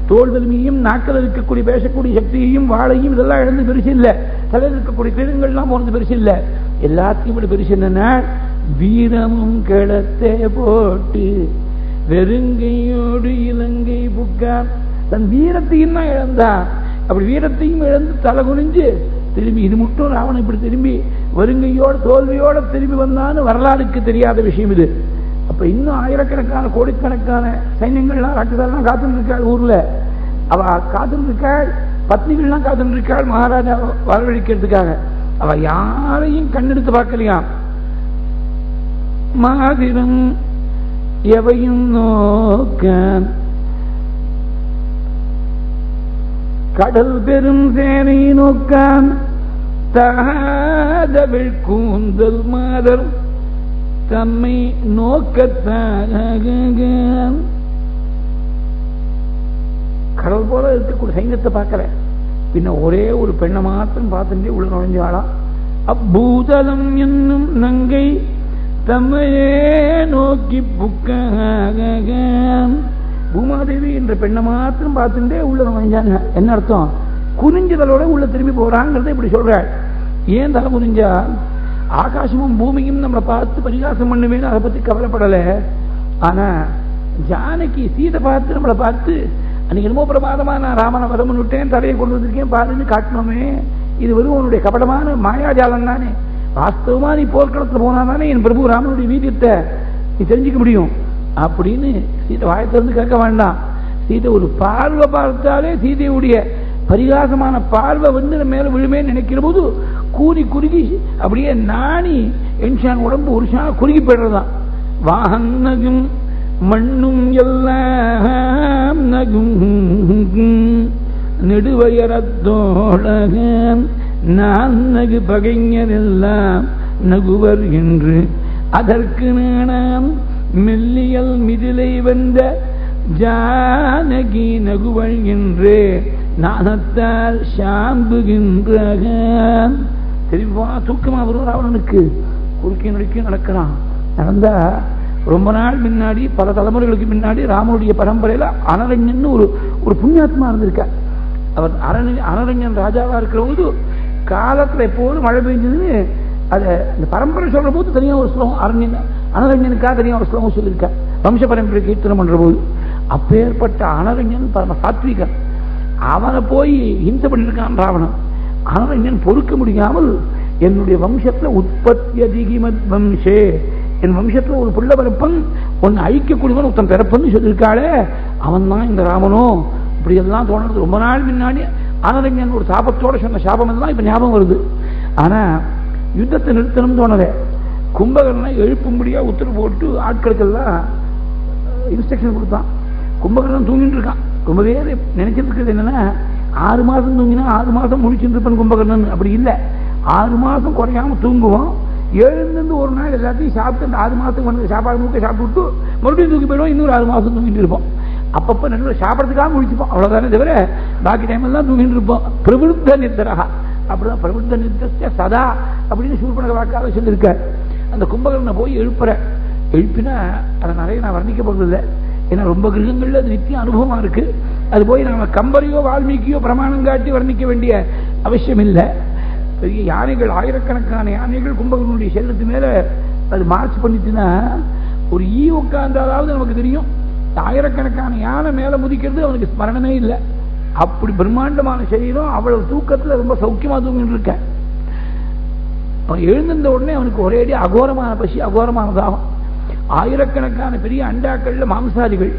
தோல் வலிமையும் நாக்கில் இருக்கக்கூடிய பேசக்கூடிய சக்தியையும் வாழையும் இதெல்லாம் எழுந்து பெருசு இல்லை. தலையில் இருக்கக்கூடிய கிரீடங்கள்லாம் போனது பெருசு இல்லை. எல்லாத்தையும் விட பெருசு என்னன்னா வீரமும் கிளத்தே போட்டு வெறுங்கையோடு இலங்கை புக்கான். தன் வீரத்தையும் தான் இழந்தான். அப்படி வீரத்தையும் இழந்து தலை குனிஞ்சு திரும்பி இது மட்டும் ராவணன் இப்படி திரும்பி வருங்கையோட தோல்வியோட திரும்பி வந்தான்னு வரலாறுக்கு தெரியாத விஷயம் இது. அப்ப இன்னும் ஆயிரக்கணக்கான கோடிக்கணக்கான சைன்யங்கள்லாம் ராட்சசாலாம் காத்துட்டு இருக்காள் ஊர்ல. அவ காத்துட்டு இருக்காள், பத்னிகள்லாம் காத்துட்டு இருக்காள் மகாராஜா வரவழைக்கிறதுக்காக. அவ யாரையும் கண்ணெடுத்து பார்க்கலையாம். மாதிரம் எவையும் நோக்க கடல் பெரும் சேனை நோக்கான் தகாதவிழ் கூந்தல் மாதர் தம்மை நோக்கத்தாக கடல் போல இருக்கக்கூடிய சைன்யத்தை பார்க்கல. பின்ன ஒரே ஒரு பெண்ணை மாத்திரம் பார்த்துட்டே உள்ள நுழைஞ்சாளாம். அப்பூதலம் என்னும் நங்கை தம்மையே நோக்கி புக்காக பூமாதேவி என்ற பெண்ணை மாத்திரம் பார்த்துட்டே உள்ள நுழைஞ்சாங்க. என்ன அர்த்தம்? குறிஞ்சதலோட உள்ள திரும்பி போறாங்கிறத இப்படி சொல்றாள். ஏன் தலை குறிஞ்சா? ஆகாசமும் பூமியும் நம்மளை பார்த்து பரிகாசம் பண்ணுவேன்னு அதை பத்தி கவலைப்படல. ஆனா ஜானகி சீதை பார்த்து நம்மளை பார்த்து அன்னைக்கு என்னமோ பிரமாதமா நான் ராமனை வதம் பண்ணிவிட்டேன், தலையை கொண்டு வந்திருக்கேன் பாருன்னு காட்டணுமே. இது வெறும் உன்னுடைய கபடமான மாயாஜாலம் தானே. வாஸ்தவமா நீ போர்க்களத்தில் போனா தானே என் பிரபு ராமனுடைய வீரியத்தை நீ தெரிஞ்சுக்க முடியும் அப்படின்னு சீதை வாயத்திலிருந்து கேட்க வேண்டாம். சீதை ஒரு பார்வை பார்த்தாலே சீதையுடைய பரிகாசமான பார்வை வந்து மேல விழுமே நினைக்கிற போது கூறி குறுகி அப்படியே நாணி என்ஷான் உடம்பு ஒரு குறுகி போயிடுறதான். வாகன் நகும் மண்ணும் எல்லாம் நகும் நெடுவயரத்தோழகன் நான் நகு பகைஞர் எல்லாம் நகுவர் என்று அதற்கு நானாம் மெல்லியல் மிதிலை வந்த ஜானகி நகுவள் என்று நாணத்தால் சாம்புகின்ற திரும்பி போனா தூக்கமா வரும் ராவணனுக்கு. குறுக்கி நடுக்கி நடக்கிறான். நடந்தா ரொம்ப நாள் முன்னாடி பல தலைமுறைகளுக்கு முன்னாடி ராமனுடைய பரம்பரையில அனரஞ்சன் ஒரு புண்ணியாத்மா இருந்திருக்க. அவர் அனரஞ்சன் ராஜாவா இருக்கிற போது காலத்துல எப்போதும் மழை பெய்ஞ்சதுன்னு அதை அந்த பரம்பரை சொல்ற போது தனியா ஒரு ஸ்லோகம் அனரஞ்சனுக்காக தனியா ஒரு ஸ்லோகம் சொல்லியிருக்க. வம்ச பரம்பரை கீர்த்தனம் பண்ற போது அப்பேற்பட்ட அனரஞ்சன் பரம சாத்விகன். அவனை போய் ஹிம்சை பண்ணிருக்கான் ராவணன். அனரஞ்சன் பொறுக்க முடியாமல் என்னுடைய வம்சத்துல உற்பத்தி அதிகமத் வம்சே, என் வம்சத்துல ஒரு புள்ள பிறப்பன் ஒன்னு ஐக்கியக்கூடியவன் ஒருத்தன் பிறப்பன்னு சொல்லியிருக்காளே, அவன் தான் இந்த ராமனோ. இப்படி எல்லாம் தோணுறது ரொம்ப நாள் முன்னாடி அனரஞ்சன் ஒரு சாபத்தோட சொன்ன சாபம் எல்லாம் இப்ப ஞாபகம் வருது. ஆனா யுத்தத்தை நிறுத்தணும் தோணல. கும்பகர்ணனை எழுப்பும்படியா உத்தரவு போட்டு ஆட்களுக்கெல்லாம் இன்ஸ்ட்ரக்ஷன் கொடுத்தான். கும்பகர்ணன் தூங்கிட்டு இருக்கான். ரொம்ப பேர் நினைச்சிட்டு இருக்கிறது என்னன்னா 6 மாசம் தூங்கினா 6 மாசம் முடிச்சுட்டு இருப்பான் கும்பகர்ணன். அப்படி இல்லை, 6 மாசம் குறையாம தூங்குவோம். எழுந்து ஒரு நாள் எல்லாத்தையும் சாப்பிட்டு அந்த 6 மாசத்துக்கு வந்து சாப்பாடு மூக்க சாப்பிட்டு மறுபடியும் தூக்கி போயிடுவோம். இன்னொரு 6 மாசம் தூங்கிட்டு இருப்போம். அப்பப்ப நடுவில் சாப்பிட்றதுக்காக முடிச்சுப்போம், அவ்வளவுதானே தவிர பாக்கி டைம் எல்லாம் தூங்கிட்டு இருப்போம். பிரபுத்த நிர்தரகா அப்படிதான் பிரபுத்த நிர்தஸ்ய சதா அப்படின்னு சூர்பனக வாக்காக சொல்லியிருக்க. அந்த கும்பகர்ணனை போய் எழுப்பினா அதை நிறைய நான் வர்ணிக்க போறதில்லை. ஏன்னா ரொம்ப கிரகங்கள்ல அது நித்திய அனுபவமா இருக்கு. அது போய் நாம கம்பரையோ வால்மீகியோ பிரமாணம் காட்டி வர்ணிக்க வேண்டிய அவசியம் இல்லை. பெரிய யானைகள், ஆயிரக்கணக்கான யானைகள் கும்பகர்ணனுடைய செல்லத்து மேல அது மார்ச் பண்ணிட்டுன்னா ஒரு ஈ உட்கார்ந்தாலாவது நமக்கு தெரியும். ஆயிரக்கணக்கான யானை மேல முதிக்கிறது அவனுக்கு ஸ்மரணமே இல்லை. அப்படி பிரம்மாண்டமான சரீரம், அவ்வளவு தூக்கத்துல ரொம்ப சௌக்கியமா தூங்கிட்டு இருக்க. அவன் எழுந்திருந்த உடனே அவனுக்கு ஒரேடி அகோரமான பசி, அகோரமான தாகம். ஆயிரக்கணக்கான பெரிய அண்டாக்கள்ல மாம்சாதிகள்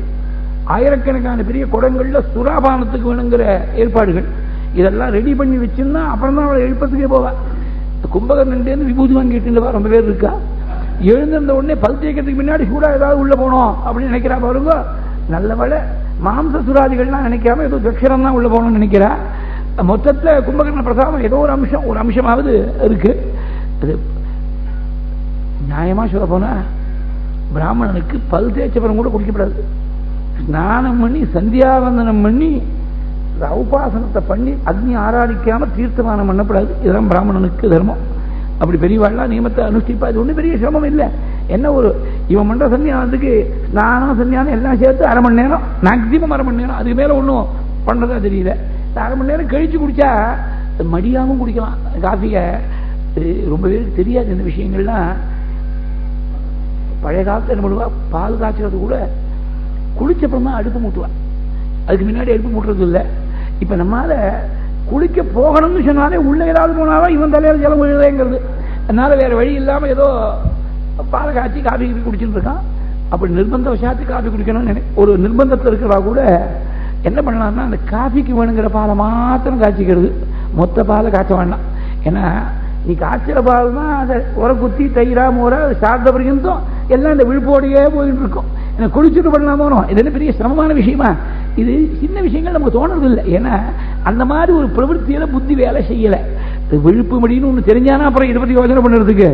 ஆயிரக்கணக்கான பெரிய குடங்கள்ல சுறாபானத்துக்கு வேணுங்கிற ஏற்பாடுகள் இதெல்லாம் ரெடி பண்ணி வச்சுன்னா அப்புறம் தான் அவளை எழுப்பத்துக்கே போவா. கும்பகர்ணன் விபூதி வாங்கிட்டு ரொம்ப பேர் இருக்கா. எழுந்திருந்த உடனே பல் தேய்க்கிறதுக்கு முன்னாடி சூடா ஏதாவது உள்ள போனோம் அப்படின்னு நினைக்கிறா பாருங்க. நல்ல வேலை மாம்ச சுராதிகள்லாம் நினைக்காம ஏதோ தட்சரம் தான் உள்ள போகணும்னு நினைக்கிறா. மொத்தத்துல கும்பகர்ண பிரசாதம் ஏதோ ஒரு அம்சமாவது இருக்கு. அது நியாயமா சொல்ல போனா பிராமணனுக்கு பல் தேய்ச்சபரம் கூட குடிக்கப்படாது. ஸ்நானம் பண்ணி சந்தியாவந்தனம் பண்ணி உபாசனத்தை பண்ணி அக்னி ஆராதிக்காம தீர்த்தமானம் பண்ணப்படாது. இதெல்லாம் பிராமணனுக்கு தர்மம். அப்படி பெரியவாள்லாம் நியமத்தை அனுஷ்டிப்பா. இது ஒன்றும் பெரிய சிரமம் இல்லை. என்ன ஒரு இவன் மண்ட சன்னியானத்துக்கு ஸ்நானம் சன்னியானம் எல்லாம் சேர்த்து அரை மணி நேரம், மேக்சிமம் அரை மணி நேரம், அதுக்கு மேல ஒன்றும் பண்றதா தெரியல. அரை மணி நேரம் கழிச்சு குடிச்சா மடியாகவும் குடிக்கலாம் காஃபியை. ரொம்ப பேருக்கு தெரியாது இந்த விஷயங்கள்லாம். பழைய காலத்தில் என்ன பண்ணுவா, பால் காய்ச்சறது கூட குளிச்சப்பறம் தான் அடுப்பு மூட்டுவான். அதுக்கு முன்னாடி அடுப்பு மூட்டுறது இல்லை. இப்ப நம்மால குளிக்க போகணும்னு சொன்னாலே உள்ள ஏதாவது போனாலும் இவன் தலையில ஜலம் விழுதேங்கிறது. அதனால வேற வழி இல்லாம ஏதோ பாலை காய்ச்சி காஃபி குடிச்சுட்டு இருக்கான். அப்படி நிர்பந்த விஷயத்து காஃபி குடிக்கணும்னு ஒரு நிர்பந்தத்தில் இருக்கிறவா கூட என்ன பண்ணலாம்னா அந்த காஃபிக்கு வேணுங்கிற பாலை மாத்திரம் காய்ச்சிக்கிறது. மொத்த பாலை காய்ச்ச வேண்டாம். ஏன்னா நீ காய்ச்சல பால் தான் அதை உர குத்தி தயிரா மோரா சாப்பிட்ட பர்யந்தம் எல்லாம் இந்த விழுப்போடையே போயிட்டு இருக்கும். எனக்கு குளிச்சுட்டு பண்ணலாமோ, இது என்ன பெரிய சிரமமான விஷயமா? இது சின்ன விஷயங்கள் நமக்கு தோணுறது இல்லை. ஏன்னா அந்த மாதிரி ஒரு பிரவൃத்தியில புத்தி வேலை செய்யல. விழுப்பு மடின்னு ஒண்ணு தெரிஞ்சானா அப்புறம் இதை பத்தி யோசனை பண்ணுறதுக்கு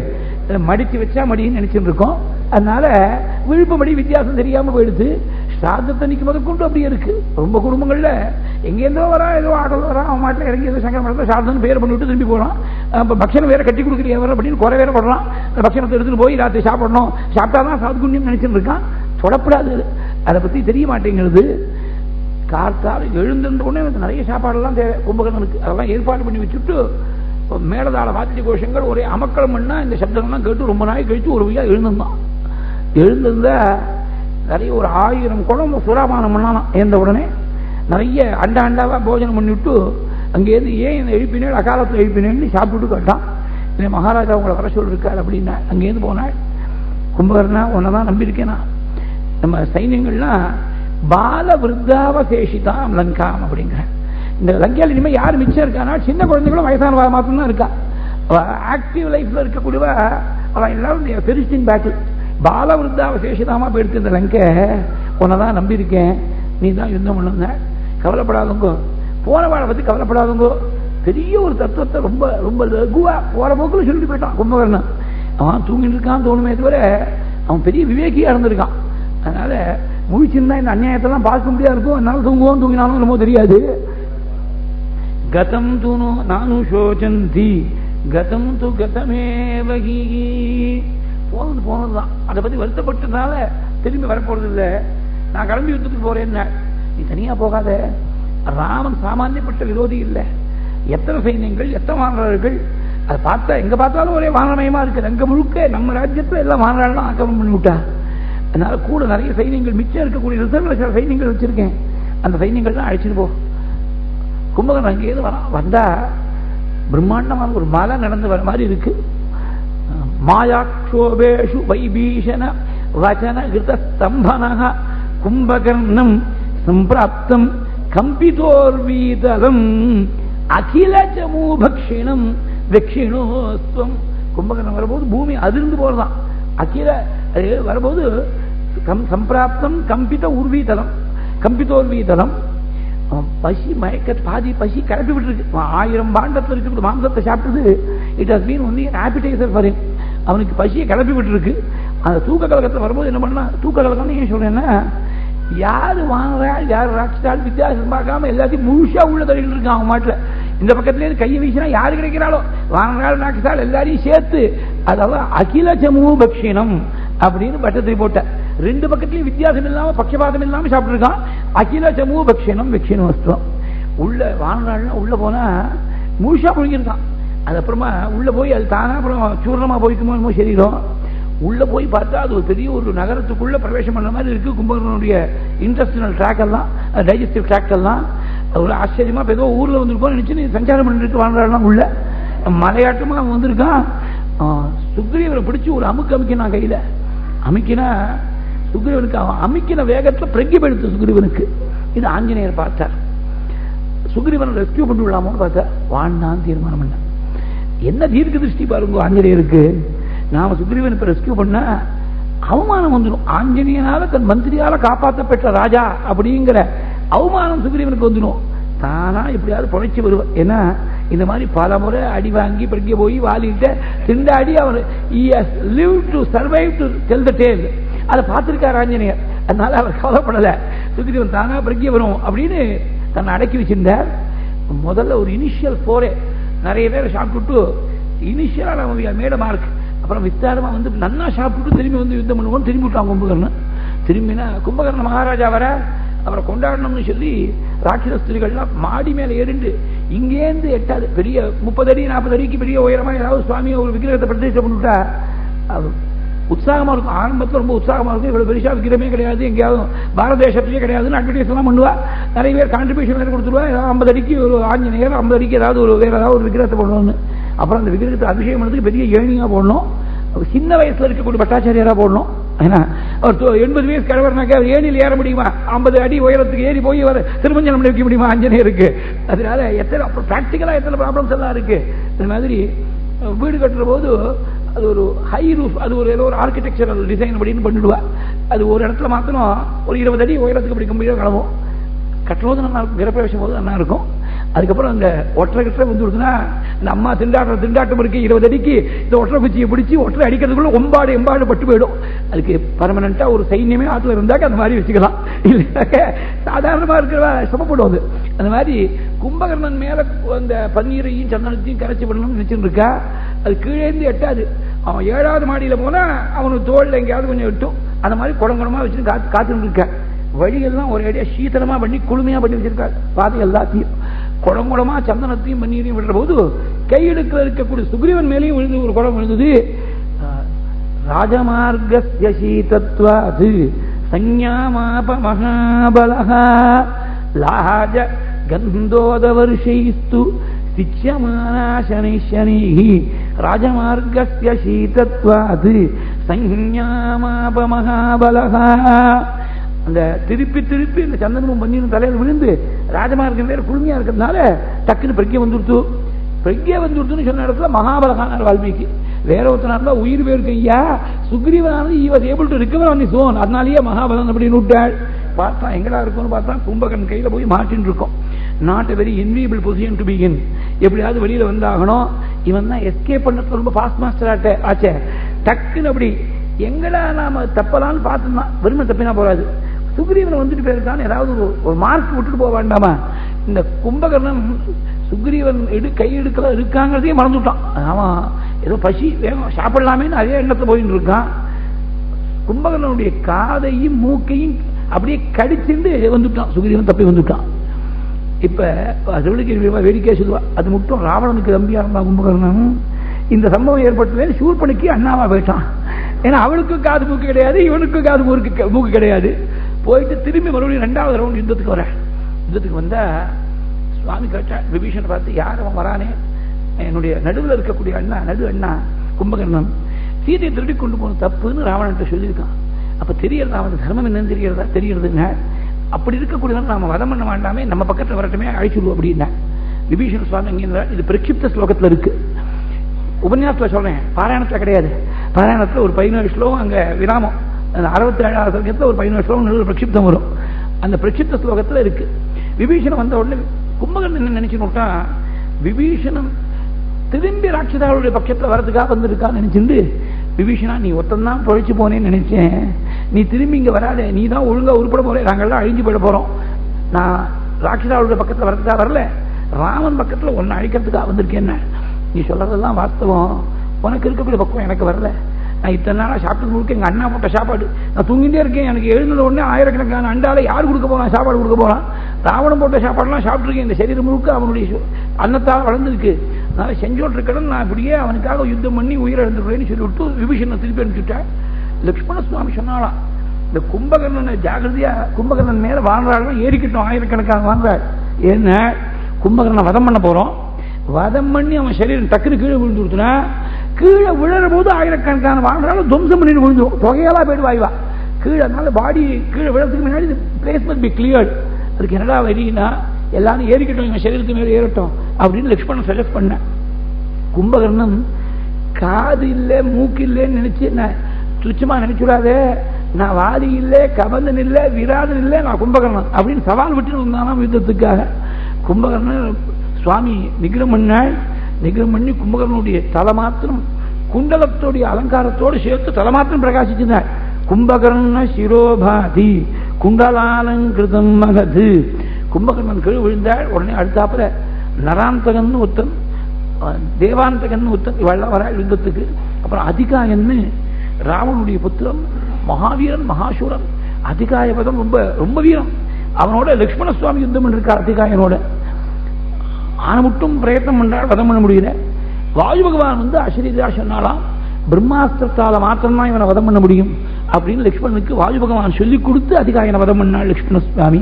மடிச்சு வச்சா மடின்னு நினைச்சுட்டு இருக்கோம். அதனால விழுப்பு மடி வித்தியாசம் தெரியாம போயிடுது. சாதத்தன்னைக்கு முதற்கொண்டு அப்படி இருக்கு. ரொம்ப குடும்பங்கள்ல எங்கேருந்தோ வரா, ஏதோ ஆட்டோ வரா, அவன் மாட்டில் இறங்கி ஏதோ சங்கர மரத்தில் சாதம் பேர் பண்ணிவிட்டு திரும்பி போகலாம். அப்போ பக்ஷணம் வேற கட்டி கொடுக்குறீங்க அப்படின்னு குறை வேற படலாம். பக்ஷணத்தை எடுத்துட்டு போய் ராத்திரி சாப்பிடணும், சாப்பிட்டாதான் சாதுகுண்யம் நினைச்சுட்டு இருக்கான். தொடப்படாது. அதை பத்தி தெரிய மாட்டேங்கிறது. காத்தால் எழுந்திருந்த உடனே எனக்கு நிறைய சாப்பாடெல்லாம் தேவை கும்பகர்ணனுக்கு. அதெல்லாம் ஏற்பாடு பண்ணி வச்சுட்டு மேலதாள வாத்திய கோஷங்கள் ஒரே அமக்களம் பண்ணா இந்த சப்தங்கள்லாம் கேட்டு ரொம்ப நாள் கழிச்சு ஒரு வழியா எழுந்திருந்தான். எழுந்திருந்தா நிறைய ஒரு 1000 குடம் சுறாபானம் பண்ணாலும் எழுந்த உடனே நிறைய அண்டா அண்டாவா போஜனம் பண்ணிவிட்டு அங்கேருந்து ஏன் எழுப்பினேன் அகாலத்தில் எழுப்பினேன்னு சாப்பிட்டுட்டு கேட்டான். மகாராஜா உங்களை வர சொல்லிருக்காரு அப்படின்னா அங்கேருந்து போனாள். கும்பகர்ணா உன்னதான் நம்பியிருக்கேனா, நம்ம சைன்யங்கள்லாம் பால விருத்தாவசேஷிதாம் லங்காம் அப்படிங்கிற இந்த லங்கையில் இனிமேல் யார் மிச்சம் இருக்கானா சின்ன குழந்தைகளும் வயசான மாத்திரம் தான் இருக்கா. ஆக்டிவ் லைஃப்ல இருக்கக்கூடிய அவன் எல்லாரும் பெரிஸ்டின் பேட்டில் பால விருத்தாவசேஷிதாமா போயிடுத்து இந்த லங்கை. உன்னதான் நம்பியிருக்கேன், நீ தான் யுத்தம் பண்ணுங்க, கவலைப்படாதுங்கோ, போனவாழை பத்தி கவலைப்படாதுங்கோ. பெரிய ஒரு தத்துவத்தை ரொம்ப ரொம்ப லகுவா போற போக்குல சொல்லிட்டு போயிட்டான் கும்பகர்ணன். அவன் தூங்கிட்டு இருக்கான் தோணுமே தவிர அவன் பெரிய விவேகியா இருந்திருக்கான். அதனால முழிச்சிருந்தா இந்த அநியாயத்தெல்லாம் பார்க்க முடியாது இருக்கும். அதனால தூங்குவோம், தூங்கினாலும் என்னமோ தெரியாது. கதம் தூணு நானு சோச்சந்தி கதம் து கதமேவகி. போனது போனதுதான். அதை பத்தி வருத்தப்பட்டதுனால திரும்பி வரப்போறது இல்லை. நான் கிளம்பி யுத்தத்துக்கு போறேன். நீ தனியா போகாத. ராமன் சாமானியப்பட்ட விரோதி இல்லை. எத்தனை சைன்யங்கள், எத்தனை வானரர்கள், அதை பார்த்தா எங்க பார்த்தாலும் ஒரே வானமயமா இருக்குது. அங்க முழுக்க நம்ம ராஜ்யத்துல எல்லாம் வானரெல்லாம் ஆக்கிரமணம் பண்ணி விட்டா. அதனால கூட நிறைய சைன்யங்கள் மிச்சம் இருக்கக்கூடிய ரிசர்வ்ல சில சைன்யங்கள் வச்சிருக்கேன். அந்த சைன்யங்கள் தான் அழைச்சிட்டு போ. கும்பகர்ணன் அங்கேயிருந்து வரான். வந்தா பிரம்மாண்டமான ஒரு மலை நடந்து வர மாதிரி இருக்கு. மாயாட்சோபேஷு வைபீஷண வச்சன கிருத ஸ்தம்பனஹ கும்பகர்ணம் சம்பிராப்தம் கம்பிதோர்வீதலம் அகில ஜமூபக்ஷிணம் தட்சிணோஸ்வம். கும்பகர்ணம் வரும்போது பூமி அதிர்ந்து போறதான். அகில வரும்போது சம்பிராப்தம் கம்பித உர்வீதலம் கம்பிதோர்வீதலம். பசி மயக்க பாதி பசி கிளப்பி விட்டுருக்கு. 1000 பாண்டத்தில் இருக்கிற மாம்சத்தை சாப்பிட்டது it has been only appetiser for him. அவனுக்கு பசியை கிளப்பி விட்டுருக்கு. அந்த தூக்க கலக்கத்தில் வரும்போது என்ன பண்ணா, தூக்க கலக்கம் ஏன் சொல்றேன்னா, யாரு வாங்குறாள் யாரு ராட்சிட்டாள் வித்தியாசம் பார்க்காம எல்லாத்தையும் முழுசா உள்ள தள்ளிட்டு இருக்கான் அவன் மாட்டில். இந்த பக்கத்துல கையை வீசினா யாரு கிடைக்கிறாளோ வாங்குறாள் ராட்சிட்டாள் எல்லாரையும் சேர்த்து அதாவது அகில ஜமூபக்ஷிணம் அப்படின்னு பட்டத்தை போட்ட. 2 பக்கத்திலையும் வித்தியாசம் இல்லாம பட்சபாதம் இல்லாம சாப்பிட்டு இருக்கான். அகில ஜமூபக்ஷிணம் வெக்ஷிணோஸ்துவம். உள்ள வாங்குறாள்னா உள்ள போனா முழுசா முழுங்கிருக்கான். அது அப்புறமா உள்ள போய் அது தானா அப்புறம் சூர்ணமா போய்க்குமோ சரீரம். உள்ள போய் பார்த்தா அது ஒரு பெரிய ஒரு நகரத்துக்குள்ள பிரவேசம் பண்ண மாதிரி இருக்கு. கும்பகர்ணனுடைய இன்டெஸ்டினல் ட்ராக் எல்லாம், டைஜஸ்டிவ் ட்ராக் எல்லாம் ஒரு ஆச்சரியமா ஏதோ ஊர்ல வந்துருக்கோம் நினைச்சு சஞ்சாரம் பண்ணிட்டு வாழ்றாள்லாம். உள்ள மலையாட்டமா அவன் வந்திருக்கான். சுக்ரீவரை பிடிச்சி ஒரு அமுக்கு அமுக்கினா கையில அமுக்கினா சுக்ரீவனுக்கு அவன் அமைக்கின வேகத்தில் பிரகிபெடுத்து சுக்ரீவனுக்கு. இது ஆஞ்சநேயர் பார்த்தார். சுக்ரீவனை ரெஸ்கியூ பண்ணி விடலாமோன்னு பார்த்தார். வாழ்ந்தான் தீர்மானம் பண்ண. என்ன தீர்க்க திருஷ்டி பாருங்க ஆஞ்சநேயருக்கு. நாம சுக்ரீவன் இப்ப ரெஸ்கியூ பண்ண அவமானம் வந்துடும். ஆஞ்சநேயனால தன் மந்திரியால காப்பாற்றப்பட்ட ராஜா அப்படிங்கிற அவமானம் சுக்ரீவனுக்கு வந்துடும். தானா எப்படியாவது பொழைச்சி வருவார். ஏன்னா இந்த மாதிரி பல முறை அடி வாங்கி படிக்க போய் வாலிட்ட திண்டாடி அவர் அதை பார்த்திருக்கார் ஆஞ்சநேயர். அதனால அவர் கவலைப்படல. சுக்ரீவன் தானா பிரக்கிய வரும் அப்படின்னு தன்னை அடக்கி வச்சிருந்தார். முதல்ல ஒரு இனிஷியல் போரே நிறைய பேரை சாப்பிட்டுட்டு இனிஷியலா நம்ம மேட மார்க், அப்புறம் விஸ்தாரமா வந்து நன்னா சாப்பிட்டுட்டு திரும்பி வந்து யுத்தம் பண்ணுவோம். திரும்பி விட்டான் கும்பகர்ணன். திரும்பினா கும்பகர்ண மகாராஜா வர அவரை கொண்டாடணும்னு சொல்லி ராட்சத ஸ்திரீகள்லாம் மாடி மேல ஏறிண்டு இங்கேருந்து எட்டாது பெரிய 30 அடி 40 அடிக்கு பெரிய உயரமா ஏதாவது சுவாமியை ஒரு விக்கிரகத்தை பிரதிஷ்டை பண்ணிவிட்டா உற்சாகமா இருக்கும். ஆரம்பத்தில் ரொம்ப உற்சாகமா இருக்கும். இவ்வளவு பெருசா விக்கிரமே கிடையாது, எங்கேயாவது பாரத தேசத்திலேயே கிடையாதுன்னு அட்வர்டைஸ் எல்லாம் பண்ணுவா. நிறைய பேர் கான்ட்ரிபியூஷன் வேறு கொடுத்துருவா. ஏதாவது 50 அடிக்கு ஒரு ஆஞ்சநேயர், 50 அடிக்கு ஏதாவது ஒரு வேற ஏதாவது ஒரு விக்கிரகத்தை போடணும்னு. அப்புறம் அந்த விக்கிரகத்தை அபிஷேகம் பண்ணதுக்கு பெரிய ஏணியா போடணும். சின்ன வயசுல இருக்கக்கூடிய பட்டாச்சாரியாரா போடணும். ஏன்னா அவர் 80 வயசு கிழவர்னாக்க ஏணியில் ஏற முடியுமா? 50 அடி உயரத்துக்கு ஏறி போய் திருமஞ்சனம் வைக்க முடியுமா ஆஞ்சநேயருக்கு? அதனால எத்தனை பிராக்டிக்கலா எத்தனை ப்ராப்ளம்ஸ் எல்லாம் இருக்கு. இந்த மாதிரி வீடு கட்டுற போது அது ஒரு ஹை ரூஃப், அது ஒரு ஏதோ ஒரு ஆர்கிடெக்சரல் டிசைன் அப்படின்னு பண்ணிடுவா. அது ஒரு இடத்துல மாத்திரம் ஒரு 20 அடி உயரத்துக்கு அப்படி கம்மியாக கிளம்பும். கட்டும்போது நல்லா இருக்கும், கிரப்பிரவேசம் போது நல்லா இருக்கும். அதுக்கப்புறம் அந்த ஒற்றை கிட்ட வந்து கொடுத்தனா இந்த அம்மா திண்டாட்டம் இருக்கு 20 அடிக்கு இந்த ஒற்றை குச்சியை பிடிச்சி ஒற்றை அடிக்கிறதுக்குள்ள எம்பாடு பட்டு போயிடும். அதுக்கு பர்மனண்டா ஒரு சைன்யமே ஆற்றுல இருந்தாக்க அந்த மாதிரி வச்சுக்கலாம். இல்லைனாக்க சாதாரணமா இருக்கிற சமப்படுவது. அந்த மாதிரி கும்பகர்ணன் மேல அந்த பன்னீரையும் சந்தனத்தையும் கரைச்சி பண்ணணும்னு நினைச்சுட்டு இருக்கா. அது கீழே இருந்து எட்டாது. அவன் 7வது மாடியில போனா அவனுக்கு தோல்ல எங்கேயாவது கொஞ்சம் எட்டும். அந்த மாதிரி குடங்குடமா வச்சு காத்துட்டு இருக்க. வழிகள்லாம் ஒரு அடியா சீத்தனமா பண்ணி குளுமையா பண்ணி வச்சிருக்காரு. பாதை எல்லாத்தையும் குடங்குடமா சந்தனத்தையும் பன்னீரையும் விடுற போது கையெடுக்கில் இருக்கக்கூடிய சுக்ரீவன் மேலேயும் விழுந்து ஒரு குடம் விழுந்தது. ராஜமார்கஸ்ய சீதத்வாது சஞ்ஞாமாப மகாபலஹ லாஜ கந்தோதவர்ஷைஸ்து சிச்யமானா சனைஷனைஹி ராஜமார்கஸ்ய சீதத்வாது சஞ்ஞாமாப மகாபலஹ. அந்த திருப்பி இந்த சந்தனமும் பன்னீரும் தலையில் விழுந்து ராஜமார்க்கம் வேற குழுமையா இருக்கிறதுனால டக்குன்னு பிரக்ஞை வந்துடுத்துன்னு சொன்ன இடத்துல மகாபலகான வால்மீகி. வேற ஒருத்தனா உயிர் பேருக்கு ஐயா சுக்ரீவனானது he was able to recover on his own. அதனாலேயே மகாபலன் அப்படின்னு விட்டாள். பார்த்தா எங்கடா இருக்கும்னு பார்த்தா கும்பகர்ணன் கையில போய் மாட்டின்னு இருக்கும். Not a very enviable position to be in. எப்படியாவது வெளியில வந்தாகணும். இவன் தான் எஸ்கேப் பண்ண ரொம்ப ஃபாஸ்ட் மாஸ்டர் ஆச்சே. டக்குன்னு அப்படி எங்கடா நாம தப்பலான்னு பார்த்தோம்னா வெறுமை தப்பினா போறாது. சுக்ரீவனை வந்துட்டு போயிருக்கான்னு ஏதாவது ஒரு மார்க் விட்டுட்டு போக வேண்டாமா? இந்த கும்பகர்ணன் சுக்ரீவன் கை எடுக்கலாம் இருக்காங்கிறதையே மறந்துட்டான். அவன் ஏதோ பசி வேகம் சாப்பிடலாமேன்னு அதே எண்ணத்துல போயிட்டு இருக்கான். கும்பகர்ணனுடைய காதையும் மூக்கையும் அப்படியே கடிச்சிருந்து வந்துட்டான். சுக்ரீவன் தப்பி வந்துட்டான். இப்ப அது வேடிக்கை சொல்லுவா. அது மட்டும் ராவணனுக்கு தம்பியா இருந்தான் கும்பகர்ணன். இந்த சம்பவம் ஏற்பட்டது சூர்பனுக்கு அண்ணாவா போயிட்டான். ஏன்னா அவளுக்கு காது மூக்கு கிடையாது, இவனுக்கு காது மூக்கு கிடையாது. போயிட்டு திரும்பி மறுபடியும் 2வது ரவுண்ட் யுத்தத்துக்கு வந்தா சுவாமி கேட்டா விபீஷனை பார்த்து யார் அவன் வரானே? என்னுடைய நடுவில் இருக்கக்கூடிய அண்ணா கும்பகர்ணன் சீதையை திருடி கொண்டு போன தப்புன்னு ராவணன்ட்ட சொல்லியிருக்கான். அப்ப தெரியறதா அவனுக்கு தர்மம் என்னன்னு தெரியறதுங்க. அப்படி இருக்கக்கூடியதான் நாம வதம் பண்ண வேண்டாமே, நம்ம பக்கத்துல வரட்டுமே அழைச்சுடுவோம் அப்படின்னா விபீஷண சுவாமி இங்க இது பிரக்ஷிப்த ஸ்லோகத்துல இருக்கு. உபன்யாசத்துல சொல்றேன், பாராயணத்துல கிடையாது. பாராயணத்துல ஒரு 17 ஸ்லோகம் அங்க விராமம். 67வது சர்க்கத்துல ஒரு 17 ஸ்லோகம் நடுவில் பிரக்ஷிப்தம் வரும். அந்த பிரக்ஷிப்த ஸ்லோகத்துல இருக்கு. விபீஷணன் வந்த உடனே கும்பகர்ணன் என்ன நினைச்சுட்டா, விபீஷணன் திரும்பி ராட்சதாவுடைய பட்சத்துல வரதுக்காக வந்திருக்கான்னு நினைச்சிருந்து, விபீஷணா நீ ஒத்தந்தான் பொழைச்சு போனேன்னு நினைச்சேன், நீ திரும்பி இங்க வராதே, நீ தான் ஒழுங்கா உருப்பட போறே, நாங்கள்லாம் அழிஞ்சு போயிட போறோம். நான் ராட்சதாவுடைய பக்கத்துல வரதுக்காக வரல, ராமன் பக்கத்துல ஒன்னு அழிக்கிறதுக்காக வந்திருக்கேன். நீ சொல்றதெல்லாம் வாஸ்தவம், உனக்கு இருக்கக்கூடிய பக்கம் எனக்கு வரல. நான் இத்தனை நாளா சாப்பிட்டு முழுக்க எங்க அண்ணா போட்ட சாப்பாடு நான் தூங்கிட்டே இருக்கேன். எனக்கு எழுந்தது உடனே ஆயிரக்கணக்கான அண்டால யாரு கொடுக்க போறான் சாப்பாடு கொடுக்க போறான்? ராவணம் போட்ட சாப்பாடுலாம் சாப்பிட்டுருக்கேன். இந்த சரீரம் முழுக்க அவனுடைய அன்னத்தால் வளர்ந்துருக்கு. அதனால செஞ்சோட்டு இருக்கணும், நான் அப்படியே அவனுக்காக யுத்தம் பண்ணி உயிரை எழுந்துக்கிறேன்னு சொல்லிவிட்டு விபீஷணனை திருப்பி அனுப்பிச்சுட்டேன். லட்சுமண சுவாமி சொன்னாலாம், இந்த கும்பகர்ணனை ஜாகிரதையா கும்பகர்ணன் மேல வாழ்றாள் ஏறிக்கிட்டோம், ஆயிரக்கணக்கான வாழ்றாள். ஏன்னா கும்பகர்ணனை வதம் பண்ண போறோம். வதம் பண்ணி அவன் சரீரம் டக்குனு கீழே விழுந்து கொடுத்தனா, கீழே விழற போது ஆயிரக்கணக்கான வாழ்றாலும் துவம்சம் பண்ணிட்டு விழுந்துடும், தொகையெல்லாம் போயிட்டு வாய்வா. கீழே, அதனால பாடி கீழே விழறதுக்கு முன்னாடி பிளேஸ் மஸ்ட் பி கிளியர்ட். அதுக்கு என்னடா வரினா எல்லாரும் ஏறிக்கட்டும், எங்க சரீரத்து மேலே ஏறட்டும் அப்படின்னு லக்ஷ்மணன் சஜஸ்ட் பண்ண. கும்பகர்ணன் காது இல்லை மூக்கு இல்லைன்னு நினைச்சு நான் துச்சமா நினைச்சுடாதே, நான் வாதி இல்லை, கபந்தன் இல்லை, விராதன் இல்லை, நான் கும்பகர்ணன் அப்படின்னு சவால் விட்டு இருந்தாலும் யுத்தத்துக்காக. கும்பகர்ணன் சுவாமி நிகிரம் பண்ணாள். நிகிரம் பண்ணி கும்பகர்ணனுடைய தலை மாத்திரம் குண்டலத்தோடைய அலங்காரத்தோடு சேர்த்து தலை மாத்திரம் பிரகாசிச்சிருந்தாள். கும்பகர்ண சிரோபாதி குண்டலாலங்கிருதம் மகது. கும்பகர்ணன் கீழ் விழுந்தாள். உடனே அடுத்தாப்புல நராந்தகன் ஒருத்தன், தேவாந்தகன் ஒருத்தன், இவெல்லாம் வர யுத்தத்துக்கு. அப்புறம் அதிகாயன்னு ராவனுடைய புத்திரன், மகாவீரன், மகாசூரன். அதிகாய பதம் ரொம்ப ரொம்ப வீரம். அவனோட லட்சுமண சுவாமி யுத்தம் பண்ணிருக்கார். அதிகாயனோட ஆன மட்டும் பிரயத்னம் பண்றாள், வதம் பண்ண முடியல. வாயு பகவான் வந்து அசரீரா சொன்னாலாம், பிரம்மாஸ்திரத்தால மாத்திரம்தான் இவனை வதம் பண்ண முடியும் அப்படின்னு லட்சுமணனுக்கு வாயு பகவான் சொல்லிக் கொடுத்து அதிகாயனை வதம் பண்ணாள் லட்சுமண சுவாமி.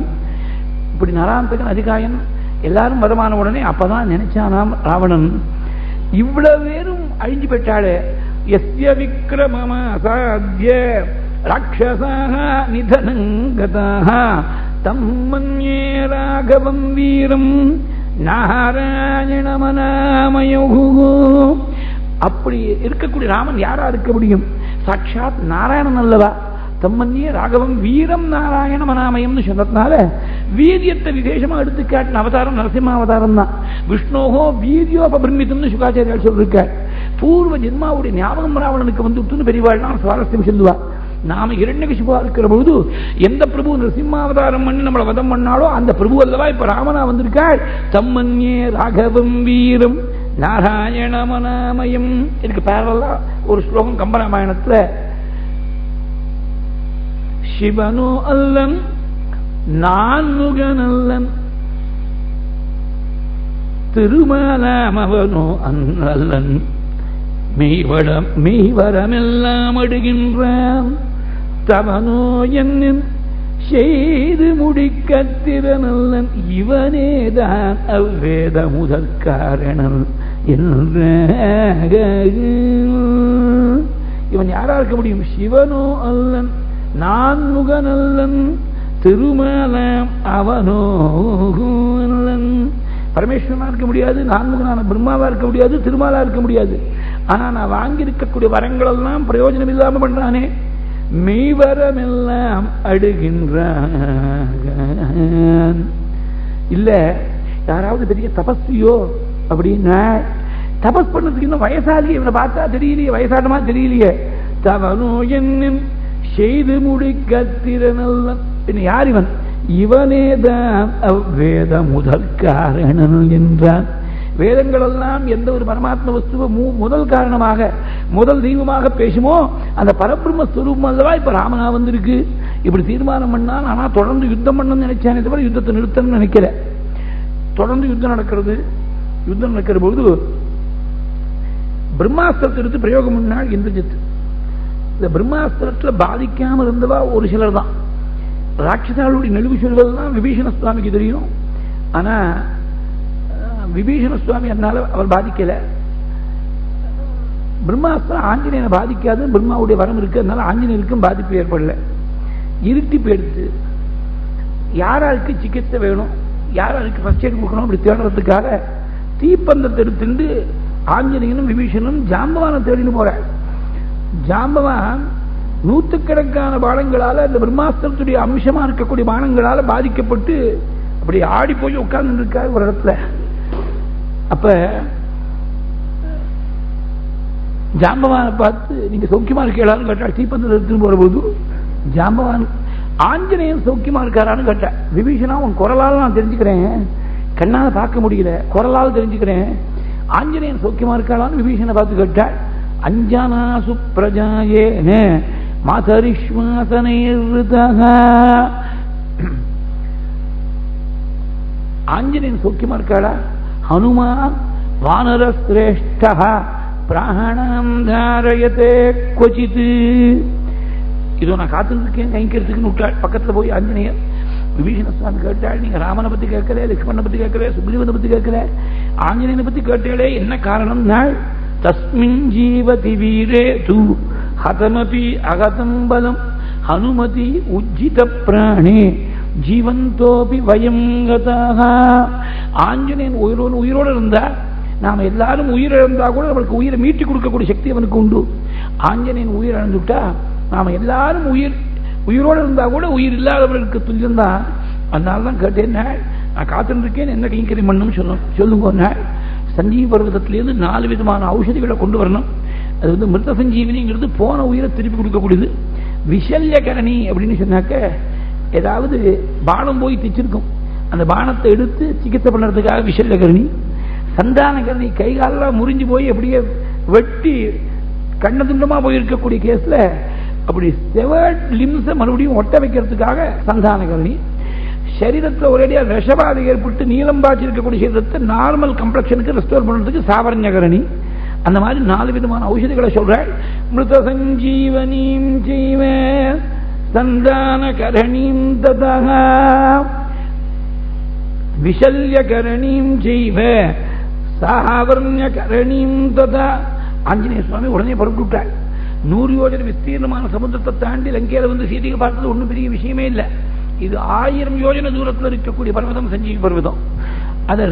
இப்படி நராந்தகன் அதிகாயன் எல்லாரும் வதமான உடனே அப்பதான் நினைச்சானாம் ராவணன், இவ்வளவு பேரும் அழிஞ்சு போயிட்டாளே, யஸ்ய விக்ரமமாசாத்ய ராட்சசாஹ நிதனங்கதாஹ தம் மன்யே ராகவம் வீரம் நாராயணமனாமயோகு. அப்படி இருக்கக்கூடிய ராமன் யாரா இருக்க முடியும்? சாட்சாத் நாராயணன் அல்லவா? தம்மன்யே ராகவம் வீரம் நாராயணமனாமயம்னு சொன்னதுனால வீரியத்தை விசேஷமா எடுத்து காட்டின அவதாரம் நரசிம்ம அவதாரம் தான். விஷ்ணோகோ வீரியோபபிரமிதம்னு சுகாச்சாரியால் சொல்லிருக்கார். பூர்வ ஜென்மாவுடைய ஞாபகம் ராவணனுக்கு வந்து பெரியவாழ்லாம் சுவாரஸ்யம் சொல்லுவா. நாம இரண்யகசிபா இருக்கிற பொழுது எந்த பிரபு நரசிம்மாவதாரம் பண்ணி நம்மளை வதம் பண்ணாலோ அந்த பிரபு அல்லவா இப்ப ராமனா வந்திருக்காள். தம்மன்யே ராகவம் வீரம் நாராயணமனாமயம். இதுக்கு பேரலா ஒரு ஸ்லோகம் கம்பராமாயணத்துல, சிவனோ அல்லன் நான்முகனல்லன் திருமலாமவனோ அல்லன் மெய்வரமெல்லாம் அடுகின்றான் தவனோ என்னும் செய்து முடிக்க திறனல்லன் இவனேதான் அவ்வேத முதற்காரணன் என்ற. இவன் யாரா இருக்க முடியும்? சிவனோ அல்லன் நான்முகனல்லன் திருமலாம் அவனோ அல்லன். பரமேஸ்வரனா இருக்க முடியாது, நான்முகனான பிரம்மாவா இருக்க முடியாது, திருமாலா இருக்க முடியாது. ஆனா நான் வாங்கி இருக்கக்கூடிய வரங்கள் எல்லாம் பிரயோஜனம் இல்லாம பண்றானே, மெய்வரமெல்லாம் அடுகின்றான். இல்ல யாராவது பெரிய தபஸ்வியோ அப்படின்னா, தபஸ் பண்ணதுக்கு இன்னும் வயசாலியே, இவனை பார்த்தா தெரியலையே, வயசானமா தெரியலையே. தவனோ என்னும் செய்து முடிக்க திறனல்லன். யார் இவன்? இவனேதான் அவ்வேத முதற்காரணன் என்றான். வேதங்கள் எல்லாம் எந்த ஒரு பரமாத்ம வஸ்துவ முதல் காரணமாக முதல் தெய்வமாக பேசுமோ அந்த பரபிரம்ம ஸ்வரூபம் அல்லவா இப்ப ராமனா வந்திருக்கு. இப்படி தீர்மானம் பண்ணான். ஆனா தொடர்ந்து யுத்தம் பண்ணணும்னு நினைச்சானே தவிர யுத்தத்தை நிறுத்தணும்னு நினைக்கல. தொடர்ந்து யுத்தம் நடக்கிறது. யுத்தம் நடக்கிற பொழுது பிரம்மாஸ்திரத்தை எடுத்து பிரயோகம் பண்ணால் இந்திரஜித். இந்த பிரம்மாஸ்திரத்தில் பாதிக்காமல் இருந்தவா ஒரு சிலர் தான். ராட்சசாளுடைய நெழுவு சொல்வதுதான் விபீஷண சுவாமிக்கு தெரியும். ஆனா விபீஷண சுவாமி அதனால அவர் பாதிக்கல. பிரம்மாஸ்திரம் ஆஞ்சநேயனை பாதிக்காது, பிரம்மாவுடைய வரம் இருக்கு, அதனால ஆஞ்சநேயருக்கும் பாதிப்பு ஏற்படல. இருட்டி போயிடுத்து. யாராருக்கு சிகிச்சை வேணும், யாராருக்கு ஃபர்ஸ்ட் எய்ட் கொடுக்கணும் அப்படி தேடுறதுக்காக தீப்பந்தத்தை எடுத்துட்டு ஆஞ்சநேயனும் விபீஷணனும் ஜாம்பவானை தேடின்னு போற. ஜாம்பவான் நூற்றுக்கணக்கான பானங்களால இந்த பிரம்மாஸ்திரத்துடைய அம்சமா இருக்கக்கூடிய பானங்களால பாதிக்கப்பட்டு அப்படி ஆடி போய் உட்கார்ந்து இருக்காரு ஒரு இடத்துல. அப்ப ஜாம்பவானை பார்த்து நீங்க சௌக்கியமா இருக்கலான்னு கேட்டா, தீப்பந்தத்தை எடுத்துன்னு போற போது ஜாம்பவான் ஆஞ்சநேயன் சௌக்கியமா இருக்காரான்னு கேட்டா, விபீஷணா உன் குரலால் நான் தெரிஞ்சுக்கிறேன், கண்ணால பார்க்க முடியல, குரலால் தெரிஞ்சுக்கிறேன், ஆஞ்சநேயன் சௌக்கியமா இருக்காளான்னு விபீஷணனை பார்த்து கேட்டா, அஞ்சனா சுப்ரஜாயேன மாதரிஷ்வாசனைர்தஹ. ஆஞ்சநேயன் சௌக்கியமா இருக்காளா? ஹனுமான் வானர சிரேஷ்டஹ பிராணம் தாரயதே க்வசித். இதோ நான் காத்துருக்கேன் கைங்கிறதுக்குன்னு விட்டாள். பக்கத்துல போய் ஆஞ்சநேயர் விபீஷண சுவாமி கேட்டாள், நீங்க ராமனை பத்தி கேட்கல, லட்சுமணனை பத்தி கேட்கல, சுக்ரீவனை பத்தி கேட்கல, ஆஞ்சநேயனை பத்தி கேட்டாலே என்ன காரணம்? தஸ்மின் ஜீவதி வீரே தூ ஹதமபி அகதம் பலம் அனுமதி உஜ்ஜித பிராணி ஜீவந்தோபி வயம் கதாக. ஆஞ்சநேயன் உயிரோடு இருந்தா, நாம் எல்லாரும் உயிரிழந்தா கூட அவனுக்கு உயிரை மீட்டி கொடுக்கக்கூடிய சக்தி அவனுக்கு உண்டு. ஆஞ்சநேயன் உயிர் இழந்துட்டா நாம எல்லாரும் உயிரோடு இருந்தா கூட உயிர் இல்லாதவர்களுக்கு துல்லியம் தான். அதனால தான் கேட்டேன், நான் காத்துட்டு இருக்கேன், என்ன கைங்கரி பண்ணணும் சொல்லுங்க. சஞ்சீவி பர்வதத்திலேருந்து 4 விதமான ஔஷதிகளை கொண்டு வரணும். அது வந்து மிருத சஞ்சீவினிங்கிறது போன உயிரை திருப்பி கொடுக்கக்கூடியது. விஷல்யகரணி அப்படின்னு சொன்னாக்க, ஏதாவது பானம் போய் திச்சிருக்கும், அந்த பானத்தை எடுத்து சிகிச்சை பண்ணுறதுக்காக விஷல்யகரணி. சந்தானகரணி கைகாலெல்லாம் முறிஞ்சு போய் அப்படியே வெட்டி கண்ண துண்டமா போயிருக்கக்கூடிய கேஸ்ல அப்படி செவர்ட் லிம்ஸை மறுபடியும் ஒட்ட வைக்கிறதுக்காக சந்தானகரணி. சரீரத்தில் ஒரேடியா விஷபாதை ஏற்பட்டு நீளம் பாய்ச்சி இருக்கக்கூடிய சரீரத்தை நார்மல் கம்ப்ளெக்ஷனுக்கு ரெஸ்டோர் பண்றதுக்கு சாவரண்யகரணி. அந்த மாதிரி 4 விதமான ஔஷதிகளை சொல்றாள். மிருத சஞ்சீவனீம் ஜீவ சந்தானகரணீம் ததஹ விஷல்யகரணீம் ஜீவ சாவரண்யகரணீம் ததா. ஆஞ்சநேய சுவாமி உடனே புறப்பட்டுட்டாள். 100 யோஜனை விஸ்தீர்ணமான சமுத்திரத்தை தாண்டி லங்கையில வந்து சீதையை பார்த்தது ஒன்றும் பெரிய விஷயமே இல்லை. இது 1000 யோஜனை தூரத்தில் இருக்கக்கூடிய பர்வதம் சஞ்சீவி பர்வதம். அதை